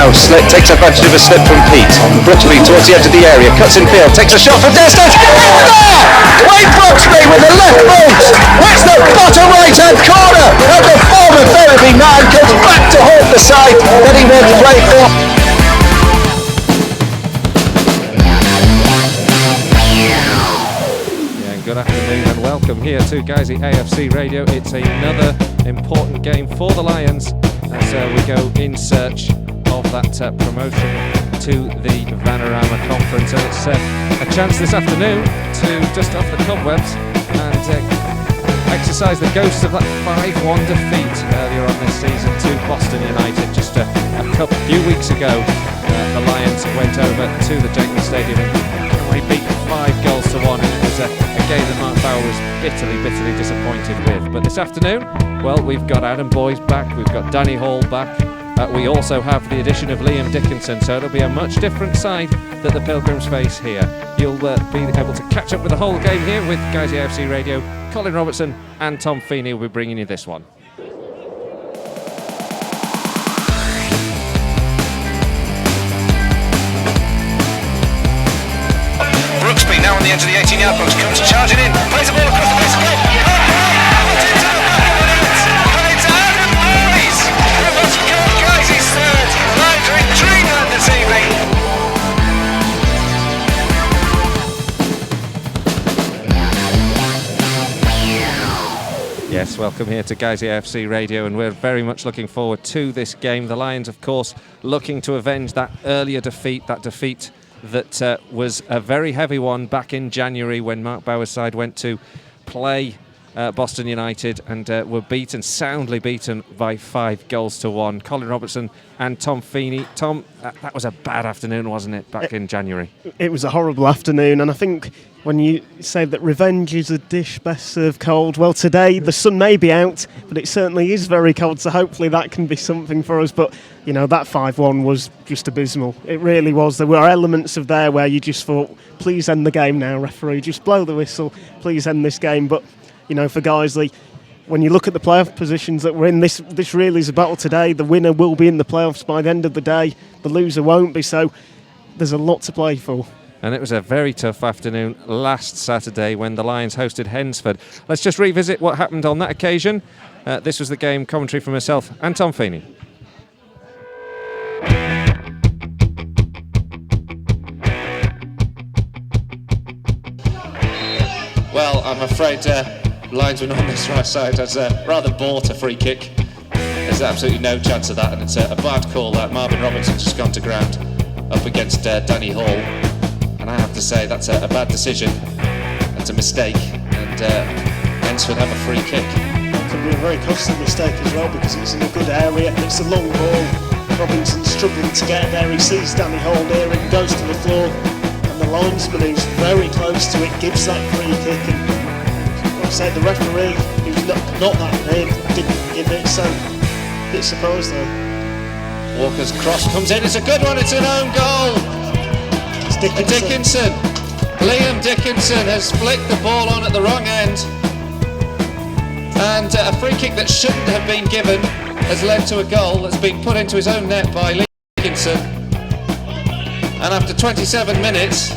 now takes advantage of a slip from Pete. Brooksby towards the edge of the area, cuts in field, takes a shot from distance. Wayne Brooksby with a left boot, hits the bottom right hand corner, and the former Feheaney man comes back to haunt the side that he once played for. Good afternoon and welcome here to Guiseley AFC Radio. It's another important game for the Lions as we go in search of that promotion to the Vanarama Conference. And it's a chance this afternoon to dust off the cobwebs and exercise the ghosts of that 5-1 defeat earlier on this season to Boston United. Just a few weeks ago, the Lions went over to the Jekyll Stadium and they beat 5 goals to 1, and it was a game that Mark Bauer was bitterly disappointed with. But this afternoon, well, we've got Adam Boyes back, we've got Danny Hall back, we also have the addition of Liam Dickinson, so it'll be a much different side that the Pilgrims face here. You'll be able to catch up with the whole game here with Guiseley AFC Radio. Colin Robertson and Tom Feheaney will be bringing you this one. Brooksby now on the edge of the 18-yard box, comes charging in, plays the ball across the face of goal. Put into the back of the net, and it's Adam Boyes who has scored Guiseley's third. Lions are in dreamland this evening. Yes, welcome here to Guiseley AFC Radio, and we're very much looking forward to this game. The Lions, of course, looking to avenge that earlier defeat, that was a very heavy one back in January when Mark Bauer's side went to play Boston United and were soundly beaten by 5 goals to 1. Colin Robertson and Tom Feheaney. Tom, that was a bad afternoon, wasn't it, back in January? It was a horrible afternoon, and I think when you say that revenge is a dish best served cold, well, today the sun may be out, but it certainly is very cold, so hopefully that can be something for us. But, you know, that 5-1 was just abysmal. It really was. There were elements of there where you just thought, please end the game now, referee, just blow the whistle, please end this game. But, you know, for Guiseley, when you look at the playoff positions that we're in, this really is a battle today. The winner will be in the playoffs by the end of the day. The loser won't be, so there's a lot to play for. And it was a very tough afternoon last Saturday when the Lions hosted Hednesford. Let's just revisit what happened on that occasion. This was the game commentary from myself and Tom Feheaney. Well, I'm afraid linesman on this right side has rather bought a free kick. There's absolutely no chance of that, and it's a bad call that Marvin Robertson's just gone to ground up against Danny Hall. And I have to say that's a bad decision. It's a mistake, and Hednesford have a free kick. It could be a very costly mistake as well because it's in a good area. It's a long ball. Robinson's struggling to get there. He sees Danny Hall near him, goes to the floor, and the linesman, who's very close to it, gives that free kick. And like I say, the referee, who's not that big, didn't give it. So a bit surprised though. Walker's cross comes in. It's a good one. It's an own goal. Dickinson. Liam Dickinson has flicked the ball on at the wrong end, and a free kick that shouldn't have been given has led to a goal that's been put into his own net by Liam Dickinson. And after 27 minutes,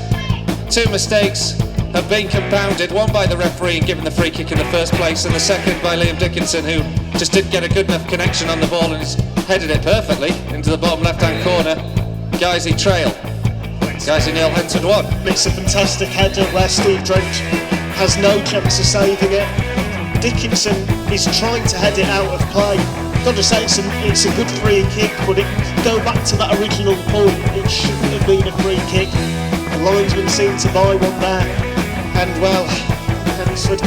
2 mistakes have been compounded, one by the referee and given the free kick in the first place, and the second by Liam Dickinson, who just didn't get a good enough connection on the ball and has headed it perfectly into the bottom left-hand corner. Guiseley trail. Guiseley 0, Hednesford 1. It's a fantastic header where Steve Drench has no chance of saving it. Dickinson is trying to head it out of play. Got to say it's a good free kick, but go back to that original point, it shouldn't have been a free kick. The linesman seemed to buy one there, and well, Hednesford,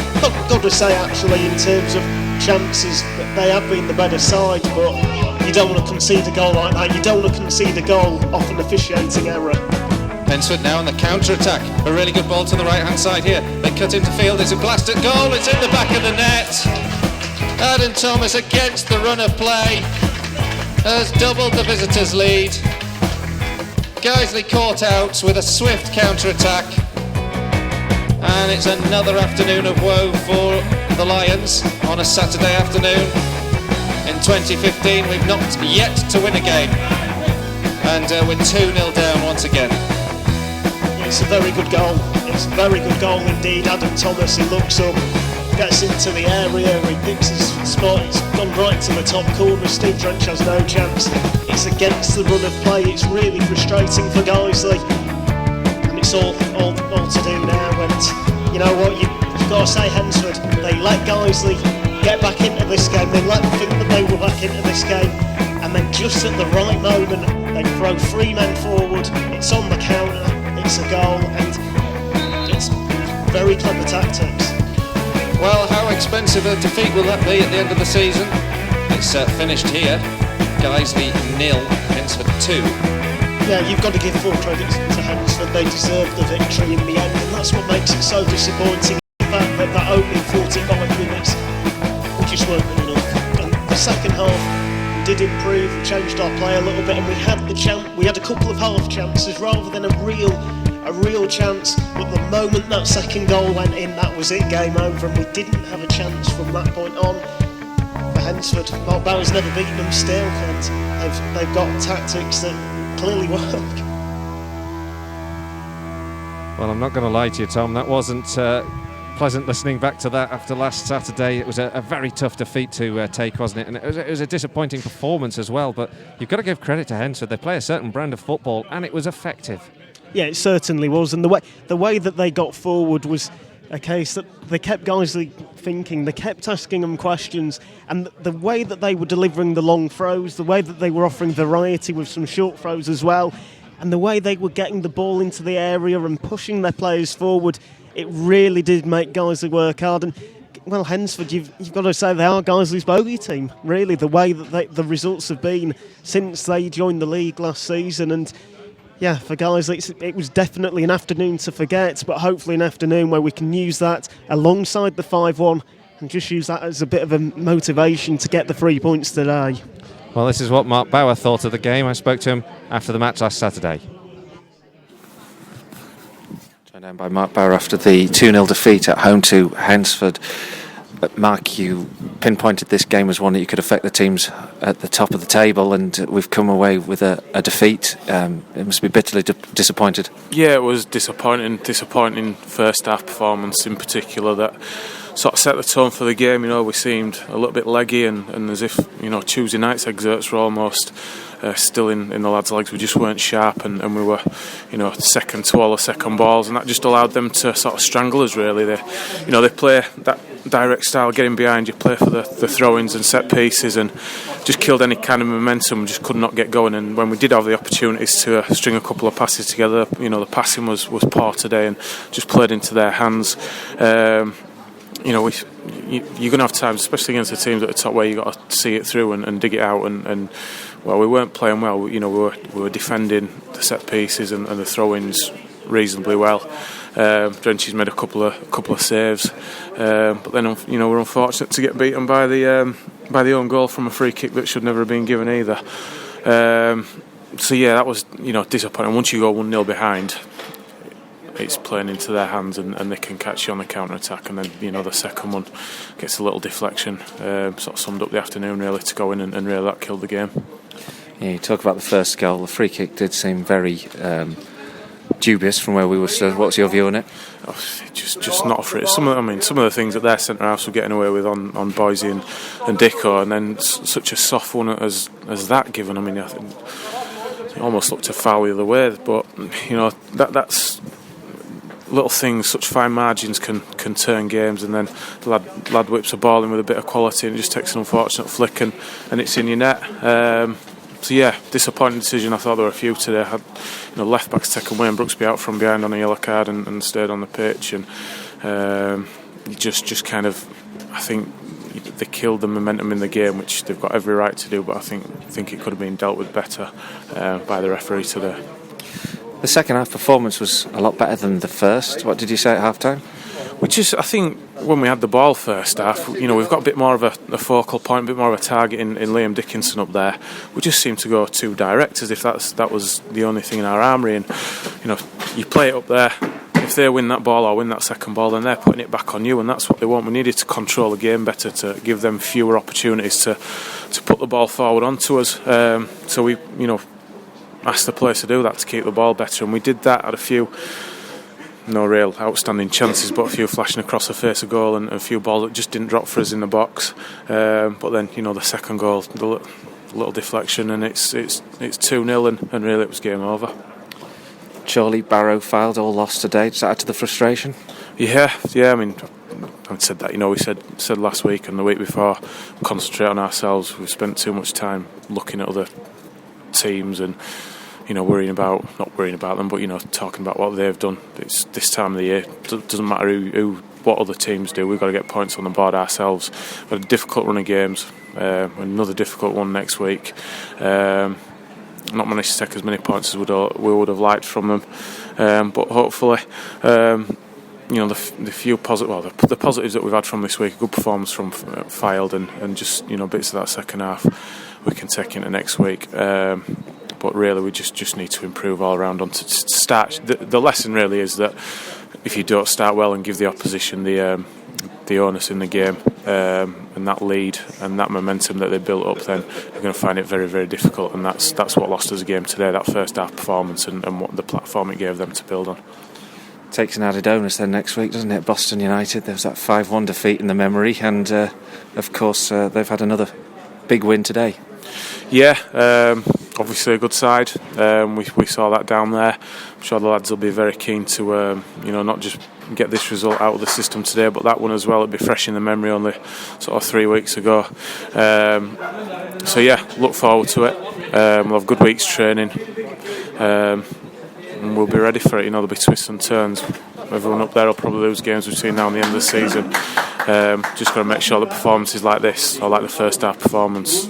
got to say actually in terms of chances that they have been the better side, but you don't want to concede a goal like that. You don't want to concede a goal off an officiating error. Hednesford now on the counter-attack. A really good ball to the right-hand side here. They cut into field. It's a blasted goal. It's in the back of the net. Adam Thomas, against the run of play, has doubled the visitors' lead. Guiseley caught out with a swift counter-attack. And it's another afternoon of woe for the Lions on a Saturday afternoon. In 2015, we've not yet to win a game. and we're 2-0 down once again. It's a very good goal. It's a very good goal indeed. Adam Thomas, he looks up, gets into the area, he picks his spot, it's gone right to the top corner. Steve Drench has no chance. It's against the run of play. It's really frustrating for Guiseley, and it's all to do now. And you know what, you've got to say, Hensford, they let Guiseley get back into this game. They let them think that they were back into this game, and then just at the right moment they throw 3 men forward. It's on the counter, it's a goal, and it's very clever tactics. Well, how expensive a defeat will that be at the end of the season? It's finished here. Guiseley 0, Hensford 2. Yeah, you've got to give full credit to Hensford. They deserved the victory in the end, and that's what makes it so disappointing. The fact that opening 45 minutes, we just weren't good enough. And the second half, we did improve. We changed our play a little bit, and we had the chance. We had a couple of half chances rather than a real chance. But the moment that second goal went in, that was it, game over, and we didn't have a chance from that point on. For Hensford, Mark Bauer's never beaten them still, and they've got tactics that clearly work. Well, I'm not going to lie to you, Tom, that wasn't pleasant listening back to that after last Saturday. It was a very tough defeat to take, wasn't it? And it was a disappointing performance as well, but you've got to give credit to Hensford. They play a certain brand of football, and it was effective. Yeah, it certainly was, and the way that they got forward was a case that they kept Guiseley thinking, they kept asking them questions, and the way that they were delivering the long throws, the way that they were offering variety with some short throws as well, and the way they were getting the ball into the area and pushing their players forward, it really did make Guiseley work hard. And well, Hensford, you've got to say they are Guiseley's bogey team, really, the way that the results have been since they joined the league last season. And yeah, for Guiseley, it was definitely an afternoon to forget, but hopefully an afternoon where we can use that alongside the 5-1 and just use that as a bit of a motivation to get the 3 points today. Well, this is what Mark Bauer thought of the game. I spoke to him after the match last Saturday. Joined down by Mark Bauer after the 2-0 defeat at home to Hensford. But Mark, you pinpointed this game as one that you could affect the teams at the top of the table, and we've come away with a defeat. It must be bitterly disappointed. Yeah, it was disappointing first half performance in particular that sort of set the tone for the game. You know, we seemed a little bit leggy and as if, you know, Tuesday night's exerts were almost still in the lads' legs. We just weren't sharp, and we were, you know, second to all the second balls, and that just allowed them to sort of strangle us. Really, they play that direct style, getting behind you, play for the throw-ins and set pieces, and just killed any kind of momentum. Just could not get going. And when we did have the opportunities to string a couple of passes together, you know, the passing was poor today and just played into their hands. You know, you're going to have times, especially against the teams at the top, where you've got to see it through and dig it out. And well, we weren't playing well. You know, we were defending the set pieces and the throw-ins reasonably well. Drench's made a couple of saves, but then, you know, we're unfortunate to get beaten by the own goal from a free kick that should never have been given either. So yeah, that was, you know, disappointing. Once you go 1-0 behind, it's playing into their hands, and they can catch you on the counter attack, and then, you know, the second one gets a little deflection. Sort of summed up the afternoon really to go in, and really that killed the game. Yeah, you talk about the first goal. The free kick did seem very dubious from where we were stood. What's your view on it? Oh, just not for it. Some of the things that their centre halves were getting away with on Boise and Dicko, and then such a soft one as that given. I mean, I think it almost looked a foul the other way, but you know, that's little things, such fine margins can turn games, and then the lad whips a ball in with a bit of quality, and it just takes an unfortunate flick and it's in your net. So yeah, disappointing decision. I thought there were a few today. Had, you know, left backs taken away and Brooksby out from behind on a yellow card and stayed on the pitch, and just kind of, I think they killed the momentum in the game, which they've got every right to do. But I think it could have been dealt with better by the referee today. The second half performance was a lot better than the first. What did you say at half time? I think when we had the ball first half, you know, we've got a bit more of a focal point, a bit more of a target in Liam Dickinson up there. We just seem to go too direct, as if that was the only thing in our armoury. And, you know, you play it up there. If they win that ball or win that second ball, then they're putting it back on you, and that's what they want. We needed to control the game better, to give them fewer opportunities to put the ball forward onto us. So we, you know, asked the players to do that, to keep the ball better, and we did that. Had a few, no real outstanding chances, but a few flashing across the face of goal, and a few balls that just didn't drop for us in the box. But then, the second goal, the little deflection, and it's 2-0, and really it was game over. Surely Barrow filed all lost today. Does that add to the frustration? Yeah. I mean, I said that. We said last week and the week before, concentrate on ourselves. We've spent too much time looking at other teams and not worrying about them, but talking about what they've done. It's this time of the year. It doesn't matter what other teams do. We've got to get points on the board ourselves. We've got a difficult run of games. Another difficult one next week. Not managed to take as many points as we would have liked from them, but hopefully, the few the positives that we've had from this week, a good performance from Fylde, and just bits of that second half we can take into next week. But really, we just need to improve all around. On to start, the lesson really is that if you don't start well and give the opposition the onus in the game, and that lead and that momentum that they built up, then you're going to find it very, very difficult. And that's what lost us a game today, that first half performance and what the platform it gave them to build on. Takes an added onus then next week, doesn't it? Boston United, there was that 5-1 defeat in the memory, and of course they've had another big win today. Yeah, obviously a good side. We saw that down there. I'm sure the lads will be very keen to not just get this result out of the system today, but that one as well. It'll be fresh in the memory, only sort of 3 weeks ago. So yeah, look forward to it. We'll have good weeks training, and we'll be ready for it. There'll be twists and turns. Everyone up there will probably lose games between now and the end of the season. Just got to make sure that performances like this, or like the first half performance,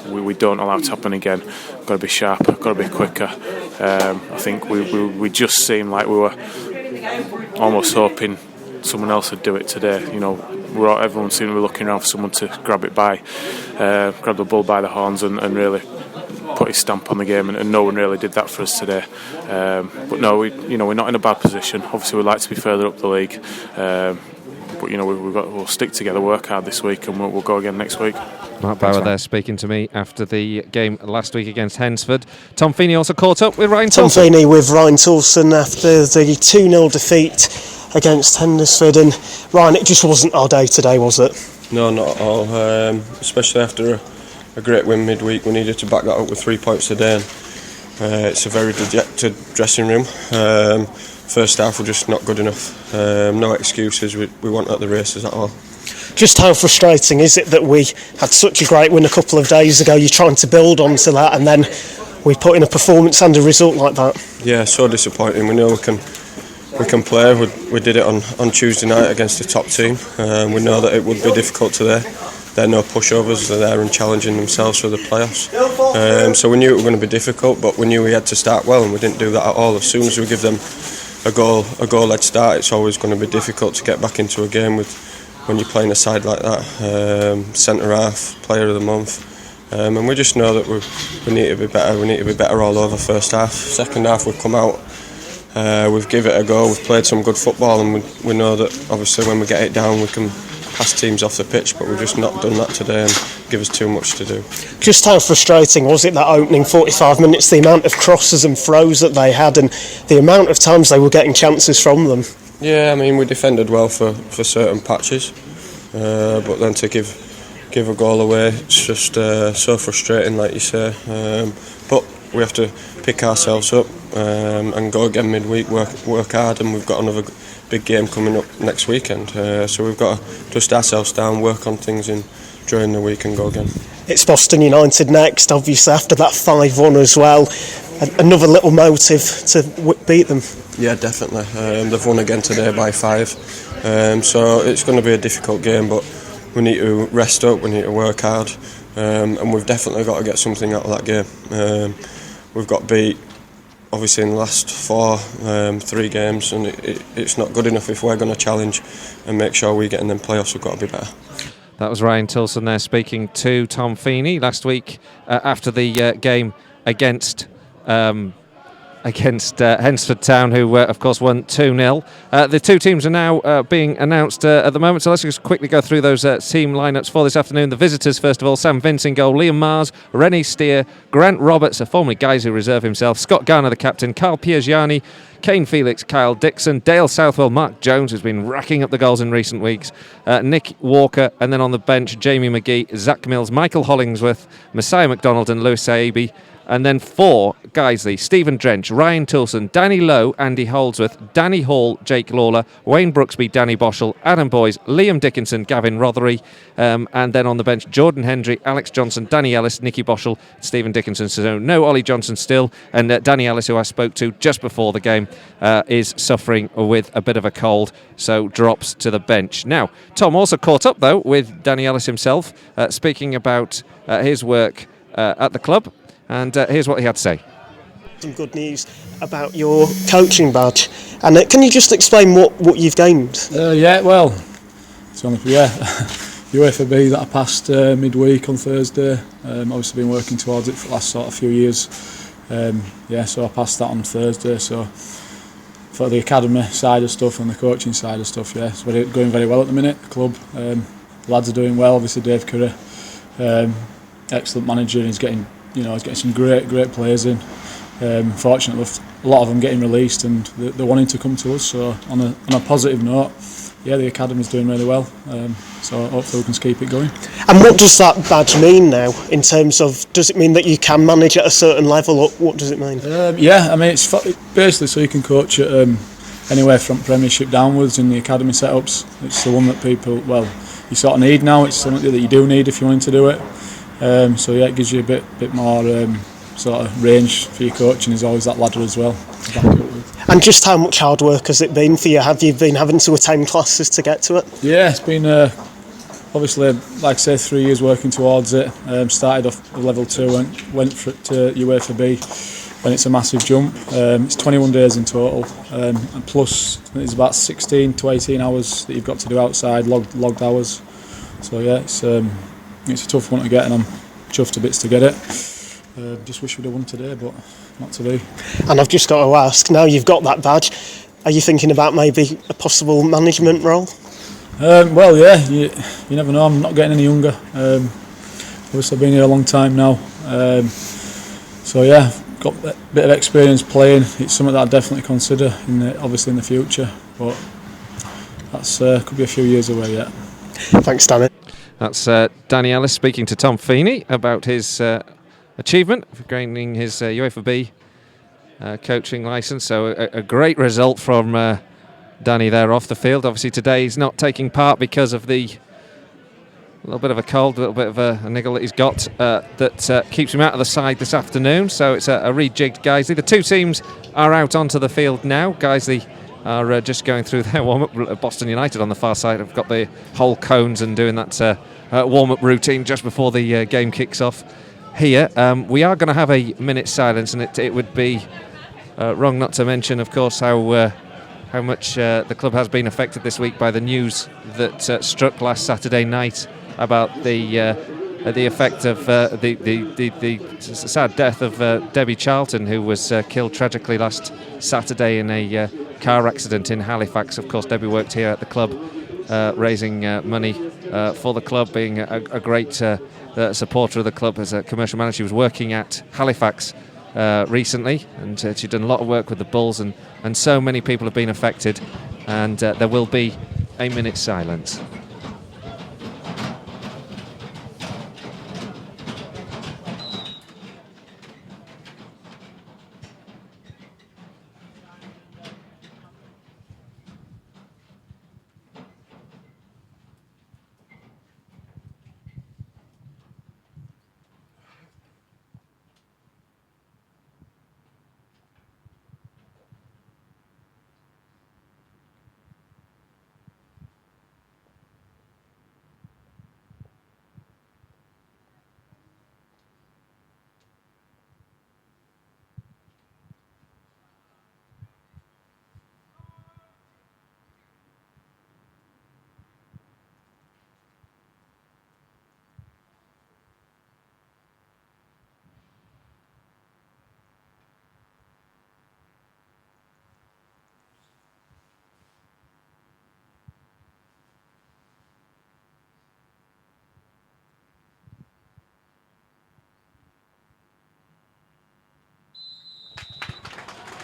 we don't allow it to happen again. Got to be sharper, got to be quicker. I think we just seemed like we were almost hoping someone else would do it today. Everyone seemed to be looking around for someone to grab the bull by the horns and really put his stamp on the game, and no one really did that for us today. But no, we're not in a bad position. Obviously, we'd like to be further up the league. But we'll stick together, work hard this week, and we'll go again next week. Mark Bauer there speaking to me after the game last week against Hensford. Tom Feheaney also caught up with Ryan Toulson. Tom Feheaney with Ryan Toulson after the 2-0 defeat against Hensford. And Ryan, it just wasn't our day today, was it? No, not at all. Especially after a great win midweek, we needed to back that up with 3 points today. It's a very dejected dressing room. First half were just not good enough. No excuses. We weren't at the races at all. Just how frustrating is it that we had such a great win a couple of days ago? You're trying to build onto that, and then we put in a performance and a result like that. Yeah, so disappointing. We know we can play. We did it on Tuesday night against the top team. We know that it would be difficult today. They're no pushovers. They're there and challenging themselves for the playoffs. So we knew it was going to be difficult, but we knew we had to start well, and we didn't do that at all. As soon as we give them a goal head start, it's always going to be difficult to get back into a game when you're playing a side like that. Centre half, player of the month. And we just know that we need to be better. We need to be better all over first half. Second half we've come out, we've given it a go, we've played some good football, and we know that obviously when we get it down we can pass teams off the pitch, but we've just not done that today and give us too much to do. Just how frustrating was it that opening 45 minutes, the amount of crosses and throws that they had and the amount of times they were getting chances from them? Yeah, I mean, we defended well for certain patches, but then to give a goal away, it's just so frustrating, like you say. But we have to pick ourselves up and go again midweek, work hard, and we've got another big game coming up next weekend. So we've got to dust ourselves down, work on things during the week and go again. It's Boston United next, obviously, after that 5-1 as well. Another little motive to beat them. Yeah, definitely. They've won again today by 5. So it's going to be a difficult game, but we need to rest up, we need to work hard, and we've definitely got to get something out of that game. We've got beat, obviously, in the last 3 games, and it's not good enough. If we're going to challenge and make sure we get in them playoffs, we've got to be better. That was Ryan Toulson there speaking to Tom Feheaney last week after the game against against Hensford Town, who of course won 2-0. The two teams are now being announced at the moment, so let's just quickly go through those team lineups for this afternoon. The visitors, first of all: Sam Vince in goal, Liam Mars, Rennie Steer, Grant Roberts, a formerly Guiseley reserve himself, Scott Garner the captain, Carl Piergiani, Kane Felix, Kyle Dixon, Dale Southwell, Mark Jones, who's been racking up the goals in recent weeks, Nick Walker, and then on the bench, Jamie McGee, Zach Mills, Michael Hollingsworth, Messiah McDonald and Lewis Saibi. And then for Guiseley: Stephen Drench, Ryan Toulson, Danny Lowe, Andy Holdsworth, Danny Hall, Jake Lawler, Wayne Brooksby, Danny Boschel, Adam Boys, Liam Dickinson, Gavin Rothery, and then on the bench, Jordan Hendry, Alex Johnson, Danny Ellis, Nicky Boschel, Stephen Dickinson. So no Ollie Johnson still, and Danny Ellis, who I spoke to just before the game, is suffering with a bit of a cold, so drops to the bench. Now, Tom also caught up though with Danny Ellis himself, speaking about his work at the club. And here's what he had to say. Some good news about your coaching badge. And can you just explain what you've gained? Yeah, well, UEFA B that I passed midweek on Thursday. Obviously been working towards it for the last sort of few years. So I passed that on Thursday. So for the academy side of stuff and the coaching side of stuff, it's going very well at the minute. The club, the lads are doing well. Obviously Dave Curry, excellent manager, and he's getting some great players in. Fortunately, a lot of them getting released, and they're wanting to come to us. So on a positive note, the academy's doing really well. So hopefully we can keep it going. And what does that badge mean now, in terms of, does it mean that you can manage at a certain level, or what does it mean? It's basically so you can coach at anywhere from Premiership downwards in the academy setups. It's the one that people, you sort of need now. It's something that you do need if you're wanting to do it. It gives you a bit more sort of range for your coaching. There's always that ladder as well. And just how much hard work has it been for you? Have you been having to attend classes to get to it? Yeah, it's been obviously, like I say, 3 years working towards it. Started off at level 2 and went to UEFA B, and it's a massive jump. It's 21 days in total, and plus it's about 16 to 18 hours that you've got to do outside, logged hours. So it's a tough one to get, and I'm chuffed to bits to get it. Just wish we'd have won today, but not today. And I've just got to ask, now you've got that badge, are you thinking about maybe a possible management role? You never know. I'm not getting any younger. Obviously I've been here a long time now. Got a bit of experience playing. It's something that I'd definitely consider in the future, but that's could be a few years away yet. Thanks, Danny. That's Danny Ellis speaking to Tom Feheaney about his achievement of gaining his UEFA B coaching licence. So a great result from Danny there off the field. Obviously today he's not taking part because of the little bit of a cold, a little bit of a niggle that he's got that keeps him out of the side this afternoon. So it's a rejigged Guiseley. The two teams are out onto the field now. Guiseley are just going through their warm-up. Boston United on the far side have got the whole cones and doing that warm-up routine just before the game kicks off. Here, we are going to have a minute's silence, and it would be wrong not to mention, of course, how much the club has been affected this week by the news that struck last Saturday night about the effect of the sad death of Debbie Charlton, who was killed tragically last Saturday in a car accident in Halifax. Of course, Debbie worked here at the club, raising money for the club, being a great supporter of the club as a commercial manager. She was working at Halifax recently, and she'd done a lot of work with the Bulls, and so many people have been affected, and there will be a minute's silence.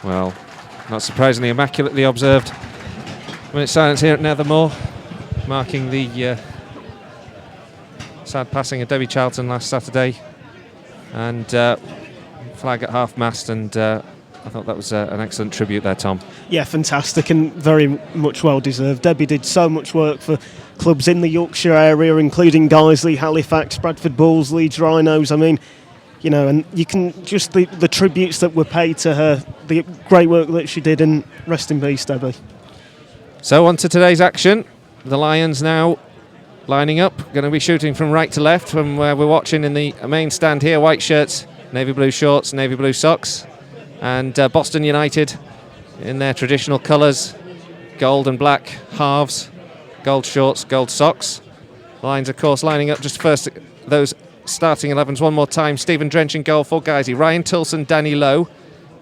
Well, not surprisingly, immaculately observed. Minute silence here at Nethermore, marking the sad passing of Debbie Charlton last Saturday, and flag at half-mast, and I thought that was an excellent tribute there, Tom. Yeah, fantastic and very much well deserved. Debbie did so much work for clubs in the Yorkshire area, including Guiseley, Halifax, Bradford Bulls, Leeds Rhinos. I mean, you know, and you can just the tributes that were paid to her, the great work that she did, and rest in peace, Debbie. So on to today's action. The Lions now lining up, going to be shooting from right to left from where we're watching in the main stand here. White shirts, navy blue shorts, navy blue socks, and Boston United in their traditional colours, gold and black halves, gold shorts, gold socks. Lions, of course, lining up just first those starting 11s one more time. Stephen Drench in goal for Guisey, Ryan Tilson, Danny Lowe,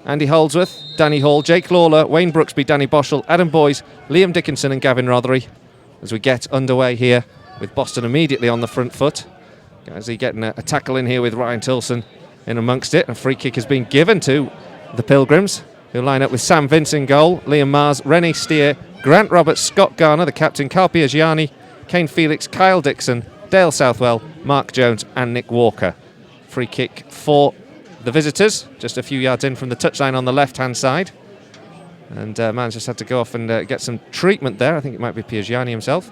Andy Holdsworth, Danny Hall, Jake Lawler, Wayne Brooksby, Danny Boschel, Adam Boyes, Liam Dickinson and Gavin Rothery as we get underway here with Boston immediately on the front foot. Guisey getting a tackle in here with Ryan Tilson in amongst it. A free kick has been given to the Pilgrims, who line up with Sam Vince in goal, Liam Mars, Rennie Steer, Grant Roberts, Scott Garner, the captain, Carl Piagiani, Kane Felix, Kyle Dixon, Dale Southwell, Mark Jones and Nick Walker. Free kick for the visitors, just a few yards in from the touchline on the left-hand side. And man's just had to go off and get some treatment there. I think it might be Piagiani himself.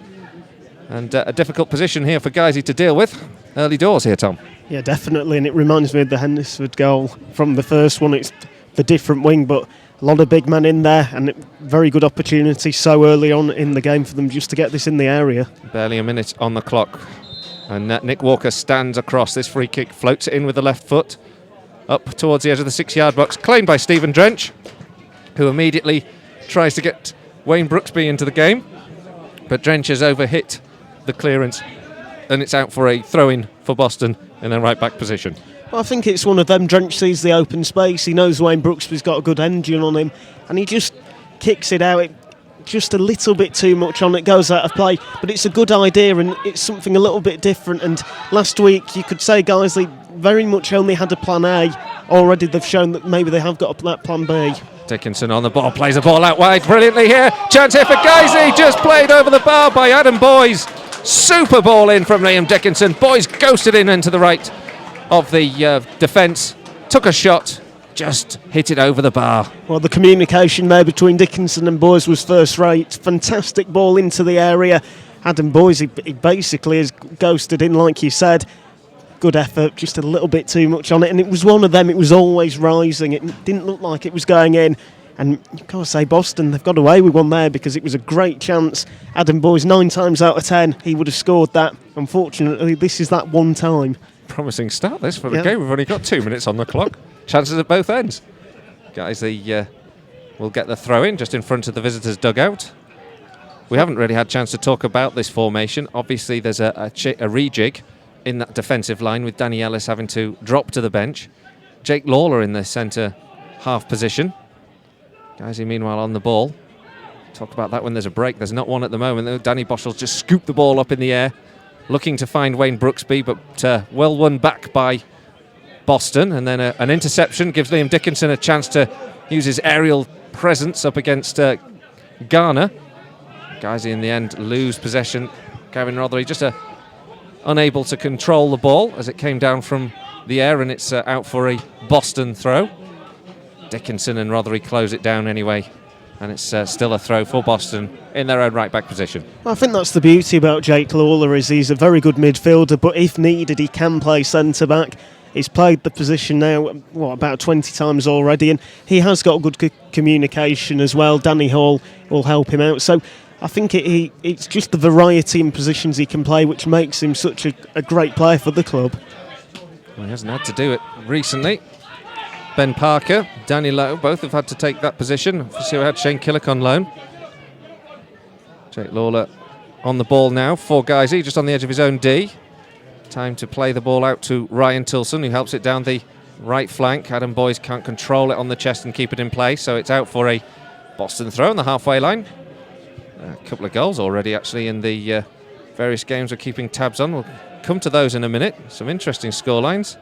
And a difficult position here for Guisey to deal with. Early doors here, Tom. Yeah, definitely, and it reminds me of the Hendersford goal from the first one. It's the different wing, but a lot of big men in there, and very good opportunity so early on in the game for them just to get this in the area. Barely a minute on the clock, and Nick Walker stands across this free kick, floats it in with the left foot, up towards the edge of the 6-yard box, claimed by Stephen Drench, who immediately tries to get Wayne Brooksby into the game, but Drench has overhit the clearance, and it's out for a throw-in for Boston in a right-back position. Well, I think it's one of them. Drench sees the open space. He knows Wayne Brooksby's got a good engine on him, and he just kicks it out. Just a little bit too much on it, goes out of play. But it's a good idea, and it's something a little bit different. And last week, you could say Guiseley very much only had a plan A. Already they've shown that maybe they have got that plan B. Dickinson on the ball, plays the ball out wide brilliantly here. Chance here for Guisey, just played over the bar by Adam Boyes. Super ball in from Liam Dickinson. Boyes ghosted in into the right of the defence, took a shot, just hit it over the bar. Well, the communication there between Dickinson and Boyes was first rate. Fantastic ball into the area. Adam Boyes, he basically has ghosted in, like you said. Good effort, just a little bit too much on it, and it was one of them. It was always rising. It didn't look like it was going in. And you've got to say, Boston, they've got away with one there because it was a great chance. Adam Boyes, 9 times out of 10, he would have scored that. Unfortunately, this is that one time. Promising start this for the game. We've only got 2 minutes on the clock. Chances at both ends. Guisey will get the throw in just in front of the visitors' dugout. We haven't really had a chance to talk about this formation. Obviously, there's a rejig in that defensive line with Danny Ellis having to drop to the bench. Jake Lawler in the centre half position. Guisey, meanwhile, on the ball. Talk about that when there's a break. There's not one at the moment. Danny Boschel's just scooped the ball up in the air, looking to find Wayne Brooksby, but well won back by Boston. And then an interception gives Liam Dickinson a chance to use his aerial presence up against Garner. Guisey in the end lose possession. Gavin Rothery just unable to control the ball as it came down from the air, and it's out for a Boston throw. Dickinson and Rothery close it down anyway, and it's still a throw for Boston in their own right-back position. I think that's the beauty about Jake Lawler, is he's a very good midfielder, but if needed, he can play centre-back. He's played the position now, about 20 times already, and he has got good communication as well. Danny Hall will help him out. So I think it's just the variety in positions he can play which makes him such a great player for the club. Well, he hasn't had to do it recently. Ben Parker, Danny Lowe, both have had to take that position. Obviously, we had Shane Killick on loan. Jake Lawler on the ball now for Guisey, just on the edge of his own D. Time to play the ball out to Ryan Tilson, who helps it down the right flank. Adam Boyes can't control it on the chest and keep it in play, so it's out for a Boston throw on the halfway line. A couple of goals already, actually, in the various games we're keeping tabs on. We'll come to those in a minute. Some interesting scorelines.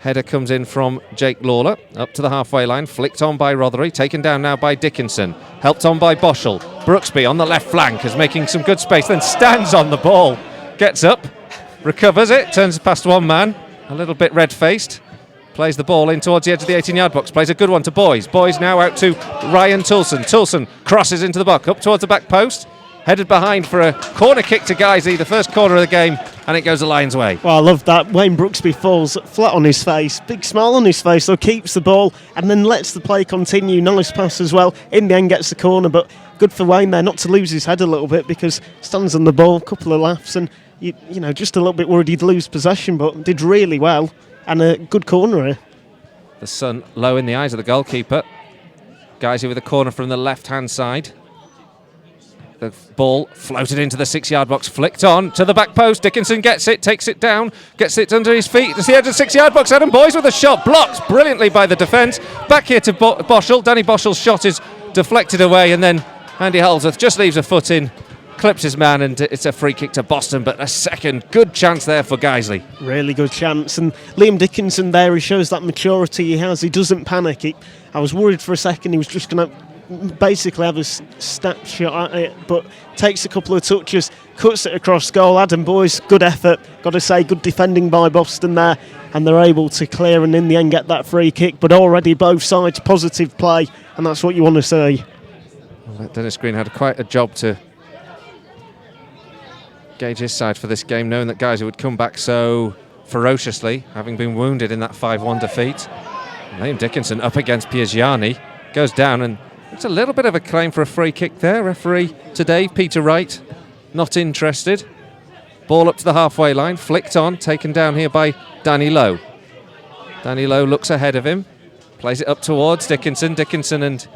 Header comes in from Jake Lawler, up to the halfway line, flicked on by Rothery, taken down now by Dickinson, helped on by Boschel. Brooksby on the left flank is making some good space, then stands on the ball, gets up, recovers it, turns past one man, a little bit red-faced, plays the ball in towards the edge of the 18-yard box, plays a good one to Boys. Boys now out to Ryan Toulson. Toulson crosses into the buck, up towards the back post, headed behind for a corner kick to Guiseley, the first corner of the game, and it goes the Lions' way. Well, I love that. Wayne Brooksby falls flat on his face, big smile on his face, so keeps the ball and then lets the play continue. Nice pass as well. In the end, gets the corner, but good for Wayne there not to lose his head a little bit, because stands on the ball, couple of laughs, and you know, just a little bit worried he'd lose possession, but did really well, and a good corner here. The sun low in the eyes of the goalkeeper. Guiseley with a corner from the left-hand side. The ball floated into the 6-yard box, flicked on to the back post. Dickinson gets it, takes it down, gets it under his feet. It's the edge of the 6-yard box. Adam Boys with a shot, blocked brilliantly by the defence. Back here to Boschel. Danny Boschel's shot is deflected away, and then Andy Holdsworth just leaves a foot in, clips his man, and it's a free kick to Boston. But a second good chance there for Guiseley. Really good chance, and Liam Dickinson there, he shows that maturity he has. He doesn't panic. I was worried for a second he was just going to basically have a snapshot at it, but takes a couple of touches, cuts it across goal. Adam Boys, good effort, got to say, good defending by Boston there, and they're able to clear and in the end get that free kick. But already both sides positive play, and that's what you want to see. Well, Dennis Green had quite a job to gauge his side for this game, knowing that Guiseley would come back so ferociously, having been wounded in that 5-1 defeat. Liam Dickinson up against Piagiani, goes down, and it's a little bit of a claim for a free kick there. Referee today, Peter Wright, not interested. Ball up to the halfway line, flicked on, taken down here by Danny Lowe. Danny Lowe looks ahead of him, plays it up towards Dickinson. Dickinson and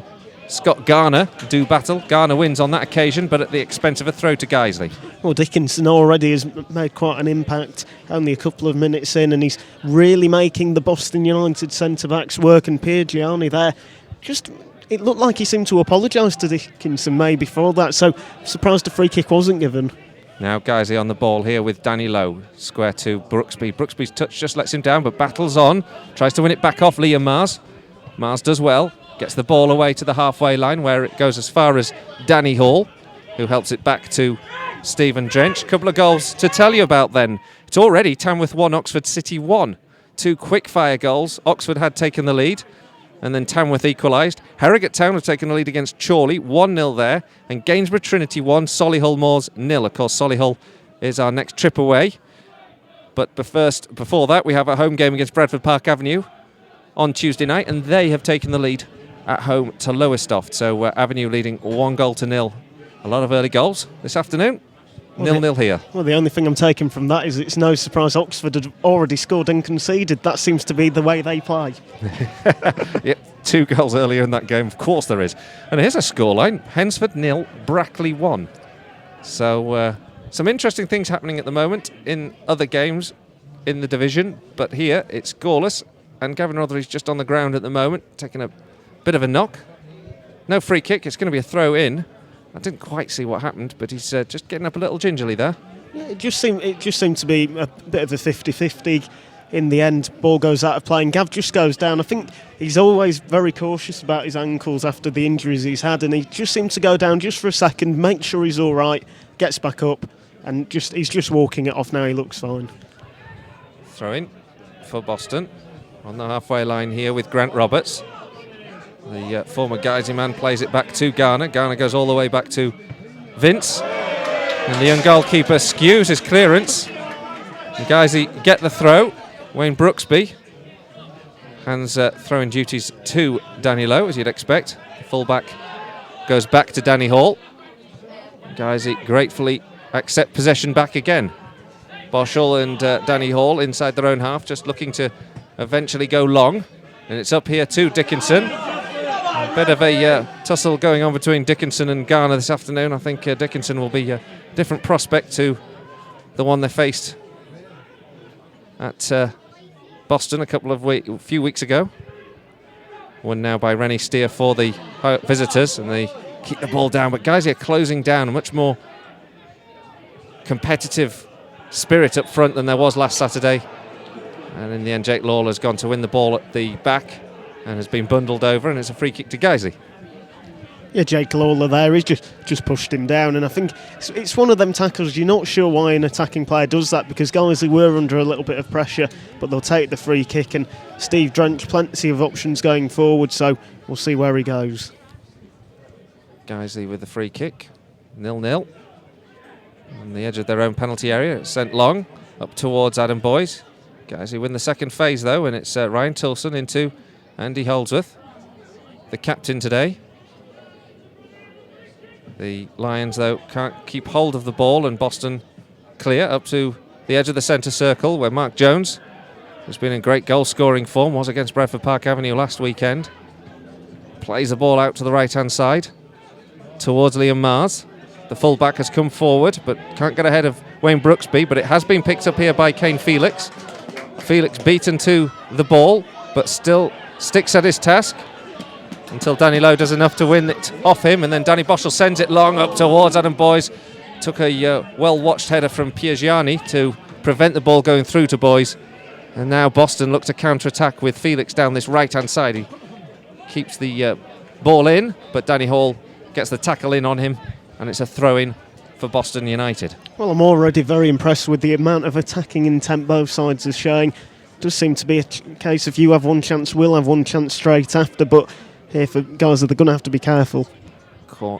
Scott Garner do battle. Garner wins on that occasion, but at the expense of a throw to Guiseley. Well, Dickinson already has made quite an impact, only a couple of minutes in, and he's really making the Boston United centre-backs work, and Piagiani there, it looked like he seemed to apologise to Dickinson maybe for that, so surprised a free kick wasn't given. Now Guiseley on the ball here with Danny Lowe, square to Brooksby. Brooksby's touch just lets him down, but battles on, tries to win it back off Liam Mars. Mars does well, gets the ball away to the halfway line where it goes as far as Danny Hall, who helps it back to Stephen Drench. A couple of goals to tell you about then. It's already Tamworth 1, Oxford City 1. 2 quick-fire goals. Oxford had taken the lead, and then Tamworth equalised. Harrogate Town have taken the lead against Chorley, 1-0 there, and Gainsborough Trinity 1, Solihull Moors 0. Of course, Solihull is our next trip away. But before that, we have a home game against Bradford Park Avenue on Tuesday night, and they have taken the lead at home to Lowestoft. So Avenue leading 1-0. A lot of early goals this afternoon. 0-0 here. Well, the only thing I'm taking from that is it's no surprise Oxford had already scored and conceded. That seems to be the way they play. Yep, 2 goals earlier in that game. Of course there is. And here's a scoreline. Hensford 0, Brackley 1. So some interesting things happening at the moment in other games in the division. But here it's scoreless. And Gavin Rothery's just on the ground at the moment, taking a bit of a knock. No free kick. It's going to be a throw in. I didn't quite see what happened, but he's just getting up a little gingerly there. Yeah, it just seemed to be a bit of a 50-50 in the end. Ball goes out of play and Gav just goes down. I think he's always very cautious about his ankles after the injuries he's had, and he just seemed to go down just for a second, make sure he's all right, gets back up, and he's just walking it off now. He looks fine. Throw in for Boston on the halfway line here with Grant Roberts. The former Guiseley man plays it back to Garner. Garner goes all the way back to Vince. And the young goalkeeper skews his clearance. And Guiseley get the throw. Wayne Brooksby hands throwing duties to Danny Lowe, as you'd expect. The full-back goes back to Danny Hall. Guiseley gratefully accept possession back again. Boschel and Danny Hall inside their own half, just looking to eventually go long. And it's up here to Dickinson. A bit of a tussle going on between Dickinson and Garner this afternoon. I think Dickinson will be a different prospect to the one they faced at Boston a few weeks ago. Won now by Rennie Steer for the visitors, and they keep the ball down. But Guiseley are closing down, a much more competitive spirit up front than there was last Saturday. And in the end, Jake Lawler's gone to win the ball at the back and has been bundled over, and it's a free kick to Guiseley. Yeah, Jake Lawler there, he's just pushed him down, and I think it's one of them tackles you're not sure why an attacking player does that, because Guiseley were under a little bit of pressure, but they'll take the free kick, and Steve Drench, plenty of options going forward, so we'll see where he goes. Guiseley with the free kick, 0-0. On the edge of their own penalty area, it's sent long, up towards Adam Boyes. Guiseley win the second phase though, and it's Ryan Tilson into Andy Holdsworth, the captain today. The Lions, though, can't keep hold of the ball, and Boston clear up to the edge of the centre circle, where Mark Jones, who's been in great goal-scoring form, was against Bradford Park Avenue last weekend, plays the ball out to the right-hand side towards Liam Mars. The full-back has come forward, but can't get ahead of Wayne Brooksby, but it has been picked up here by Kane Felix. Felix beaten to the ball, but still sticks at his task until Danny Lowe does enough to win it off him, and then Danny Boschel sends it long up towards Adam Boyes. Took a well-watched header from Feheaney to prevent the ball going through to Boyes, and now Boston look to counter-attack with Felix down this right-hand side. He keeps the ball in, but Danny Hall gets the tackle in on him, and it's a throw-in for Boston United. Well, I'm already very impressed with the amount of attacking intent both sides are showing. Does seem to be a case of you have one chance, we'll have one chance straight after, but here for Guiseley, they're going to have to be careful.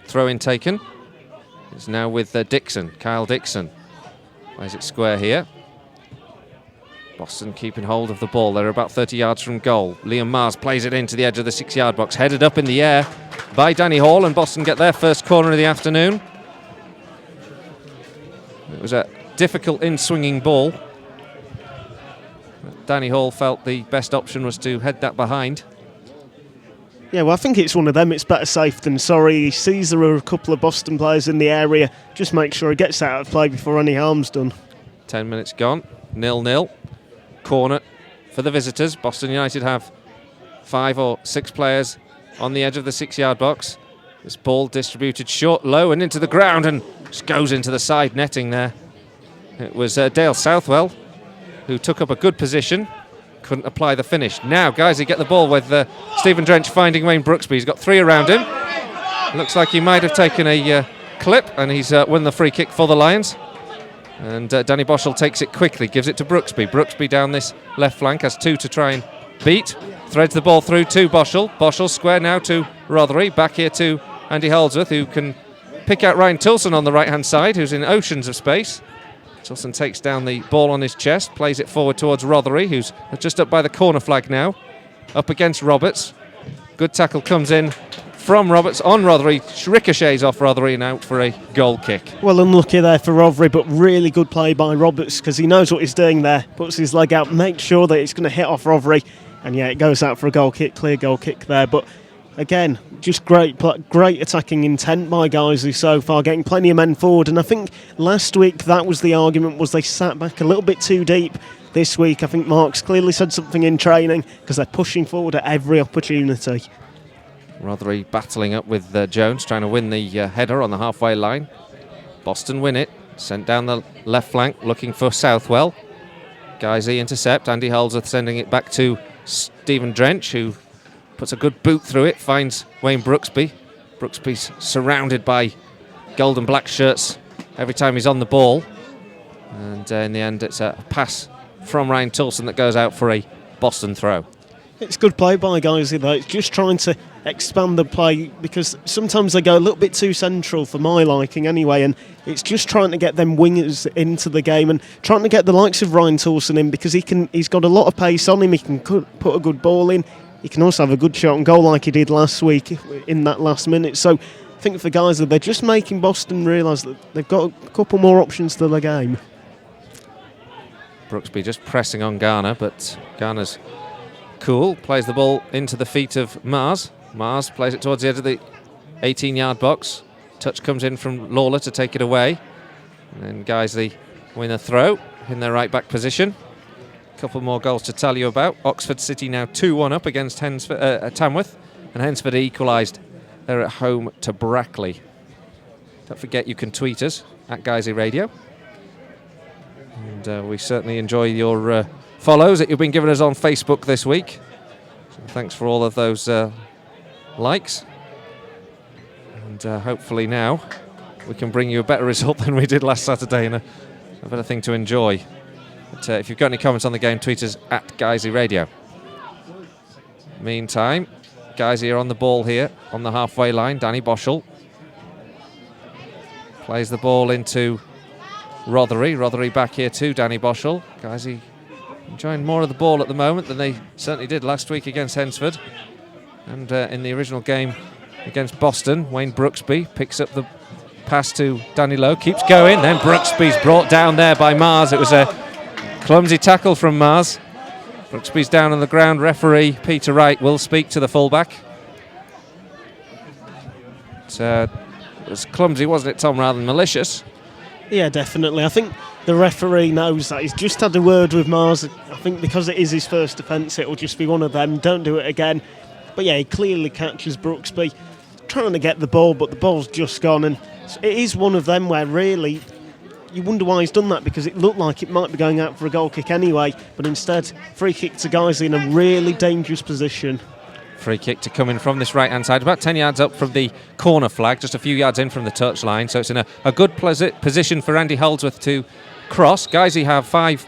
Throw-in taken. It's now with Dixon, Kyle Dixon. Plays it square here. Boston keeping hold of the ball. They're about 30 yards from goal. Liam Mars plays it into the edge of the 6-yard box. Headed up in the air by Danny Hall, and Boston get their first corner of the afternoon. It was a difficult in-swinging ball. Danny Hall felt the best option was to head that behind. Yeah, well, I think it's one of them. It's better safe than sorry. He sees there are a couple of Boston players in the area. Just make sure he gets out of play before any harm's done. 10 minutes gone. 0-0. Corner for the visitors. Boston United have 5 or 6 players on the edge of the 6-yard box. This ball distributed short, low, and into the ground, and just goes into the side netting there. It was Dale Southwell who took up a good position. Couldn't apply the finish. Now, guys, get the ball with Stephen Drench finding Wayne Brooksby. He's got 3 around him. Looks like he might have taken a clip, and he's won the free kick for the Lions. And Danny Boschel takes it quickly, gives it to Brooksby. Brooksby down this left flank, has 2 to try and beat. Threads the ball through to Boschel. Boschel square now to Rothery. Back here to Andy Holdsworth, who can pick out Ryan Tilson on the right-hand side, who's in oceans of space. Tilson takes down the ball on his chest, plays it forward towards Rothery, who's just up by the corner flag now, up against Roberts. Good tackle comes in from Roberts on Rothery, ricochets off Rothery and out for a goal kick. Well, unlucky there for Rothery, but really good play by Roberts, because he knows what he's doing there, puts his leg out, makes sure that it's going to hit off Rothery, and yeah, it goes out for a goal kick, clear goal kick there. But again, just great attacking intent by Guiseley so far, getting plenty of men forward. And I think last week that was the argument, was they sat back a little bit too deep. This week I think Mark's clearly said something in training, because they're pushing forward at every opportunity. Rothery battling up with Jones, trying to win the header on the halfway line. Boston win it, sent down the left flank looking for Southwell. Guiseley intercept, Andy Holdsworth sending it back to Stephen Drench, who puts a good boot through it, finds Wayne Brooksby. Brooksby's surrounded by gold and black shirts every time he's on the ball. And in the end, it's a pass from Ryan Tilson that goes out for a Boston throw. It's good play by Guiseley though. It's just trying to expand the play, because sometimes they go a little bit too central for my liking anyway, and it's just trying to get them wingers into the game and trying to get the likes of Ryan Tilson in, because he's got a lot of pace on him. He can put a good ball in. He can also have a good shot on goal like he did last week in that last minute. So I think for Guiseley, they're just making Boston realise that they've got a couple more options to the game. Brooksby just pressing on Garner, but Garner's cool, plays the ball into the feet of Mars. Mars plays it towards the edge of the 18-yard box. Touch comes in from Lawler to take it away. And then Guiseley win a throw in their right back position. A couple more goals to tell you about. Oxford City now 2-1 up against Tamworth, and Hensford equalised. They're at home to Brackley. Don't forget you can tweet us at Guiseley Radio. And we certainly enjoy your follows that you've been giving us on Facebook this week. So thanks for all of those likes. And hopefully now we can bring you a better result than we did last Saturday and a better thing to enjoy. But if you've got any comments on the game, tweet us at Guiseley Radio. Meantime, Guiseley are on the ball here on the halfway line. Danny Boschel plays the ball into Rothery. Rothery back here too, Danny Boschel. Guiseley enjoying more of the ball at the moment than they certainly did last week against Hensford. And in the original game against Boston, Wayne Brooksby picks up the pass to Danny Lowe, keeps going, then Brooksby's brought down there by Mars. It was a clumsy tackle from Mars. Brooksby's down on the ground. Referee Peter Wright will speak to the fullback. It was clumsy, wasn't it, Tom, rather than malicious? Yeah, definitely. I think the referee knows that. He's just had a word with Mars. I think because it is his first offence, it'll just be one of them. Don't do it again. But yeah, he clearly catches Brooksby trying to get the ball, but the ball's just gone. And it is one of them where really you wonder why he's done that, because it looked like it might be going out for a goal kick anyway, but instead free kick to Guiseley in a really dangerous position. Free kick to come in from this right hand side, about 10 yards up from the corner flag, just a few yards in from the touchline, so it's in a good position for Andy Holdsworth to cross. Guiseley have 5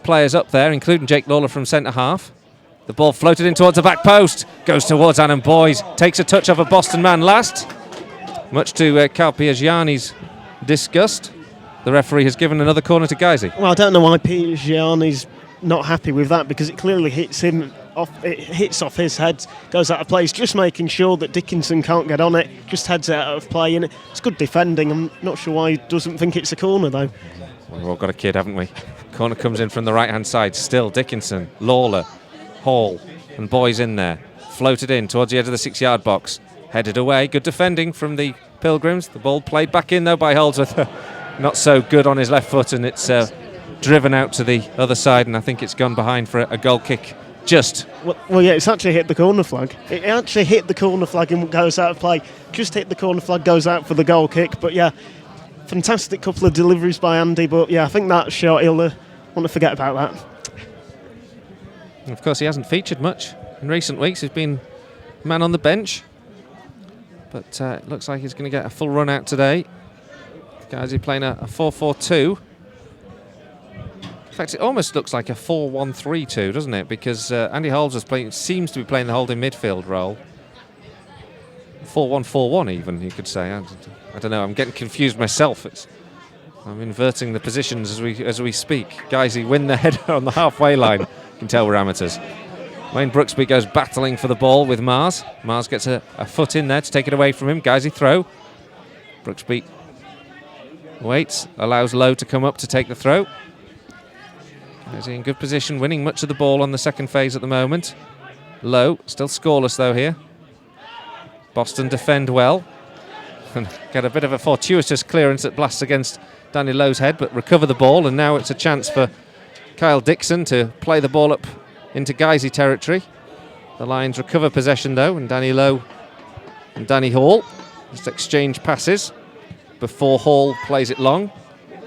players up there, including Jake Lawler from centre half. The ball floated in towards the back post, goes towards Adam Boys, takes a touch of a Boston man last, much to Carl Piagiani's disgust. The referee has given another corner to Guiseley. Well, I don't know why Piagiani's not happy with that, because it clearly hits him off. It hits off his head, goes out of play. He's just making sure that Dickinson can't get on it, just heads out of play, and it's good defending. I'm not sure why he doesn't think it's a corner though. Well, we've all got a kid, haven't we? Corner comes in from the right hand side, still Dickinson, Lawler, Hall and Boys in there. Floated in towards the edge of the 6-yard box, headed away. Good defending from the Pilgrims. The ball played back in though by Holdsworth. Not so good on his left foot, and it's driven out to the other side, and I think it's gone behind for a goal kick. Just. Well, yeah, it's actually hit the corner flag. It actually hit the corner flag and goes out of play. Just hit the corner flag, goes out for the goal kick. But yeah, fantastic couple of deliveries by Andy. But yeah, I think that shot, he'll want to forget about that. And of course, he hasn't featured much in recent weeks. He's been man on the bench. But it looks like he's going to get a full run out today. Guys, he's playing a 4-4-2. In fact, it almost looks like a 4-1-3-2, doesn't it? Because Andy Holdsworth seems to be playing the holding midfield role. 4-1-4-1 even, you could say. I don't know, I'm getting confused myself. I'm inverting the positions as we speak. Guiseley win the header on the halfway line. You can tell we're amateurs. Wayne Brooksby goes battling for the ball with Mars. Mars gets a foot in there to take it away from him. Guiseley throw. Brooksby waits, allows Lowe to come up to take the throw. Guiseley in good position, winning much of the ball on the second phase at the moment. Lowe, still scoreless though here. Boston defend well. And get a bit of a fortuitous clearance that blasts against Danny Lowe's head, but recover the ball, and now it's a chance for Kyle Dixon to play the ball up into Guiseley territory. The Lions recover possession though, and Danny Lowe and Danny Hall just exchange passes before Hall plays it long.